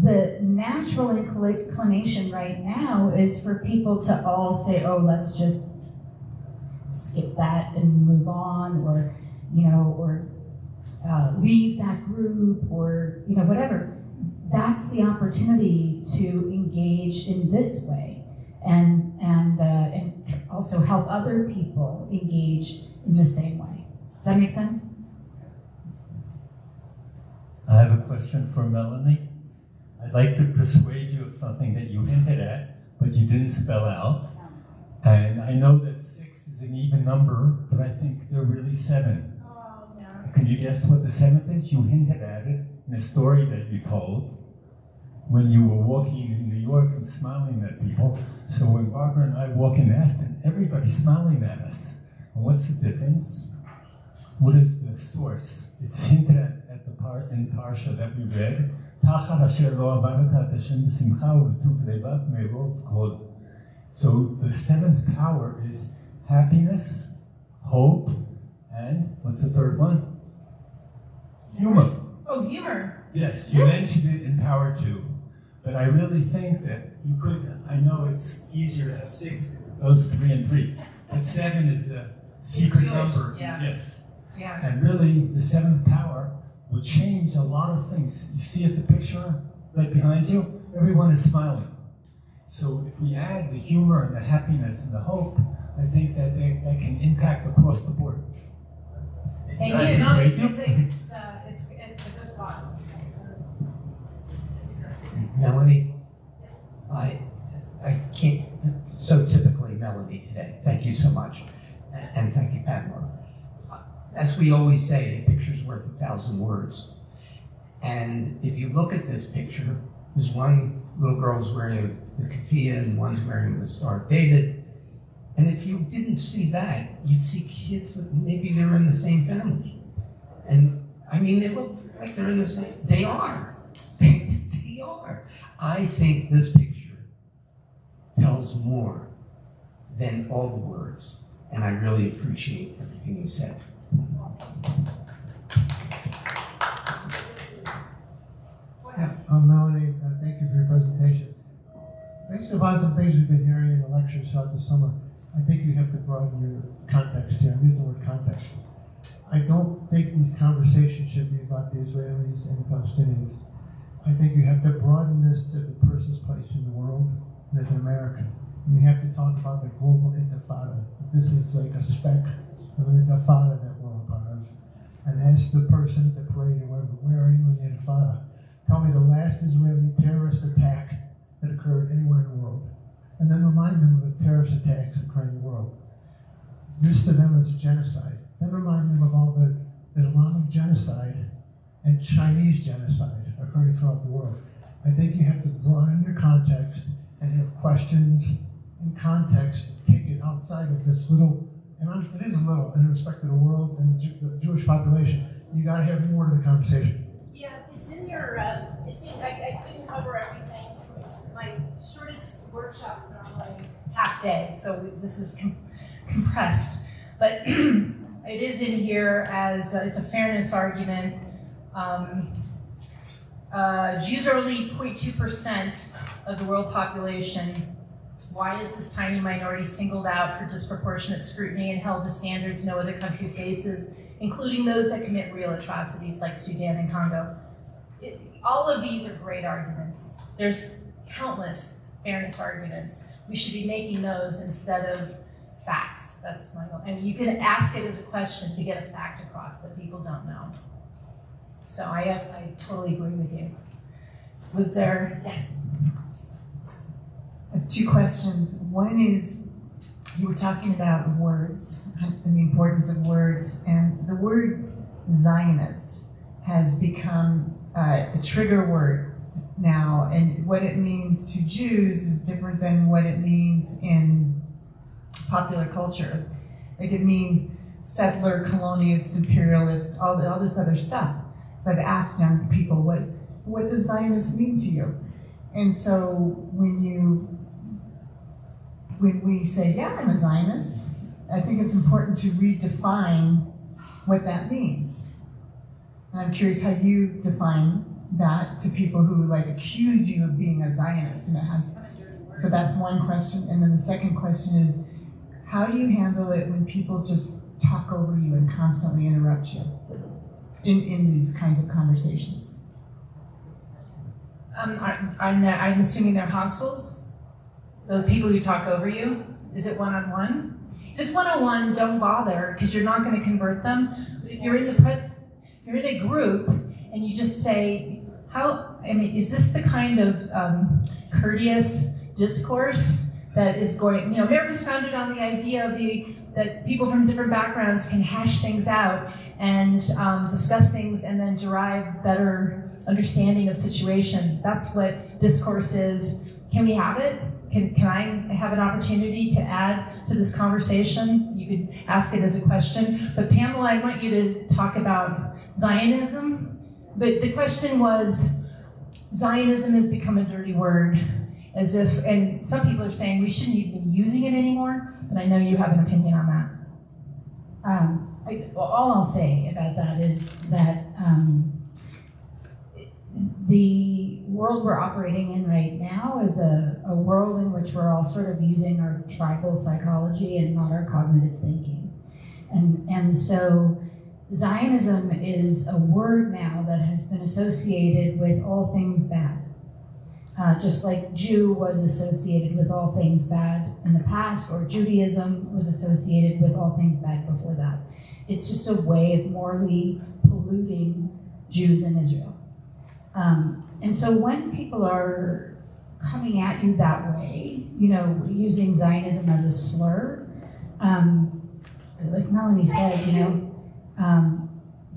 the natural inclination right now is for people to all say, oh, let's just skip that and move on, or leave that group, or whatever. That's the opportunity to engage in this way, and also help other people engage in the same way. Does that make sense? I have a question for Melanie. I'd like to persuade you of something that you hinted at, but you didn't spell out. And I know that 6 is an even number, but I think they're really 7. Oh, no. Can you guess what the 7th is? You hinted at it in a story that you told when you were walking in New York and smiling at people. So when Barbara and I walk in Aspen, everybody's smiling at us. And what's the difference? What is the source? It's hinted at the part in Parsha that we read. So the 7th power is happiness, hope, and what's the third one? Humor. Oh, humor. Yes, you mentioned it in Power 2. But I really think that you could, I know it's easier to have 6, those 3 and 3. But 7 is a secret Jewish, number. yeah. Yes. Yeah. And really, the 7th power will change a lot of things. You see at the picture right behind you? Everyone is smiling. So if we add the humor and the happiness and the hope, I think that that can impact across the board. Thank I you. No, persuade it's a good thought. Melanie, I can't, so typically Melanie today. Thank you so much. And thank you, Pamela. As we always say, a picture's worth 1,000 words. And if you look at this picture, there's one little girl's wearing the keffiyeh and one's wearing the Star of David. And if you didn't see that, you'd see kids that maybe they're in the same family. And I mean, they look like they're in the same, they are. They are. I think this picture tells more than all the words. And I really appreciate everything you said. Yeah, Melanie, thank you for your presentation. Based upon some things we've been hearing in the lectures throughout the summer, I think you have to broaden your context here. I'm using the word context. I don't think these conversations should be about the Israelis and the Palestinians. I think you have to broaden this to the person's place in the world and as an American. And you have to talk about the global intifada. This is like a speck of an intifada that we're all part of. And ask the person at the parade or whatever, where are you in the intifada? Tell me the last Israeli terrorist attack that occurred anywhere in the world. And then remind them of the terrorist attacks occurring in the world. This to them is a genocide. Then remind them of all the Islamic genocide and Chinese genocide occurring throughout the world. I think you have to broaden your context and have questions in context, take it outside of this little, and it is little in respect to the world and the Jewish population. You got to have more to the conversation. Yeah, it's in your, I couldn't cover everything. My shortest workshops are only half day, so this is compressed. But it is in here as, it's a fairness argument. Jews are only 0.2% of the world population. Why is this tiny minority singled out for disproportionate scrutiny and held to standards no other country faces, including those that commit real atrocities like Sudan and Congo? All of these are great arguments. There's countless fairness arguments. We should be making those instead of facts. That's my goal. I mean, you can ask it as a question to get a fact across that people don't know. So I totally agree with you. Was there, yes? I have 2 questions. One is, you were talking about words and the importance of words, and the word Zionist has become a trigger word now, and what it means to Jews is different than what it means in popular culture. Like, it means settler, colonialist, imperialist, all this other stuff. So I've asked young people, what does Zionist mean to you? And so when we say, yeah, I'm a Zionist, I think it's important to redefine what that means. And I'm curious how you define that to people who like accuse you of being a Zionist. And so that's one question. And then the second question is, how do you handle it when people just talk over you and constantly interrupt you in these kinds of conversations? I'm assuming they're hostiles? The people who talk over you? Is it one-on-one? If it's one-on-one, don't bother, because you're not going to convert them. But if you're in a group and you just say, is this the kind of courteous discourse that is going, America's founded on the idea that people from different backgrounds can hash things out and discuss things and then derive better understanding of situation. That's what discourse is. Can we have it? Can I have an opportunity to add to this conversation? You could ask it as a question. But Pamela, I want you to talk about Zionism. But the question was, Zionism has become a dirty word, as if, and some people are saying we shouldn't even be using it anymore, but I know you have an opinion on that. All I'll say about that is that the world we're operating in right now is a world in which we're all sort of using our tribal psychology and not our cognitive thinking. And so Zionism is a word now that has been associated with all things bad. Just like Jew was associated with all things bad in the past, or Judaism was associated with all things bad before that. It's just a way of morally polluting Jews in Israel. And so when people are coming at you that way, using Zionism as a slur, like Melanie said,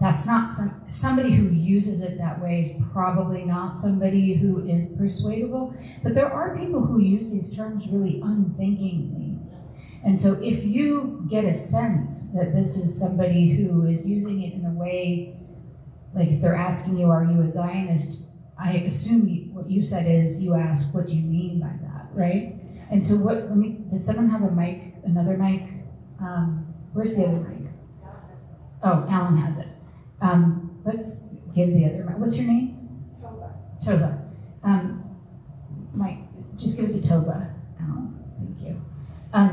that's not somebody who uses it that way is probably not somebody who is persuadable, but there are people who use these terms really unthinkingly. And so if you get a sense that this is somebody who is using it in a way, like if they're asking you, are you a Zionist? I assume what you said is you ask, what do you mean by that, right? And so does someone have a mic, another mic? Where's the other mic? Oh, Alan has it. Let's give the other mic. What's your name? Tova. Mike, just give it to Tova, Alan. Thank you.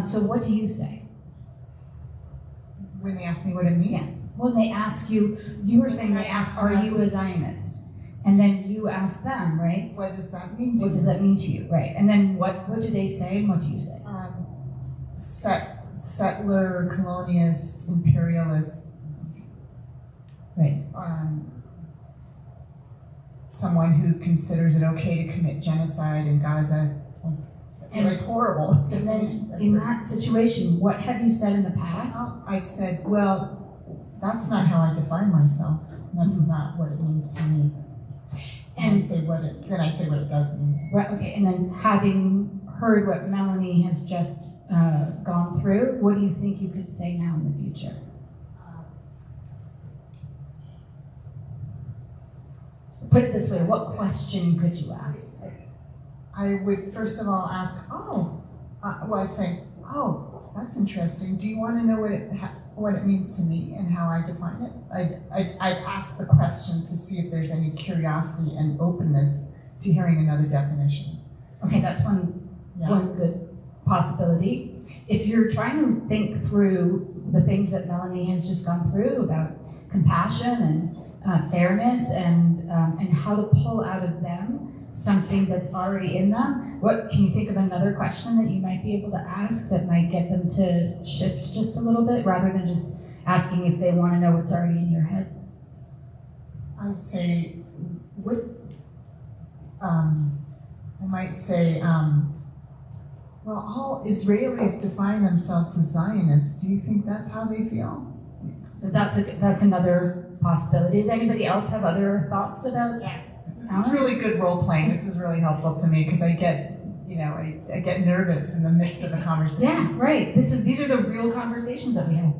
So what do you say? When they ask me what it means? Yes. When they ask you, you were saying they ask, are you a Zionist? And then you ask them, right? What does that mean to you? What does that mean to you, right? And then what do they say and what do you say? Settler, colonialist, imperialist. Right. Someone who considers it okay to commit genocide in Gaza. Like horrible. And then in that situation, what have you said in the past? I've said, well, that's not how I define myself. That's not what it means to me. And then I say what it does mean to me. Right, okay, and then having heard what Melanie has just gone through, what do you think you could say now in the future? Put it this way, what question could you ask? I would first of all ask, I'd say, that's interesting. Do you want to know what it means to me and how I define it? I'd ask the question to see if there's any curiosity and openness to hearing another definition. Okay, that's one good possibility. If you're trying to think through the things that Melanie has just gone through about compassion and fairness and how to pull out of them something that's already in them, can you think of another question that you might be able to ask that might get them to shift just a little bit rather than just asking if they want to know what's already in your head? I'd say, I might say, well, all Israelis define themselves as Zionists. Do you think that's how they feel? That's another possibility. Does anybody else have other thoughts about that? This is really good role playing. This is really helpful to me because I get, I get nervous in the midst of a conversation. Yeah, right. These are the real conversations that we have.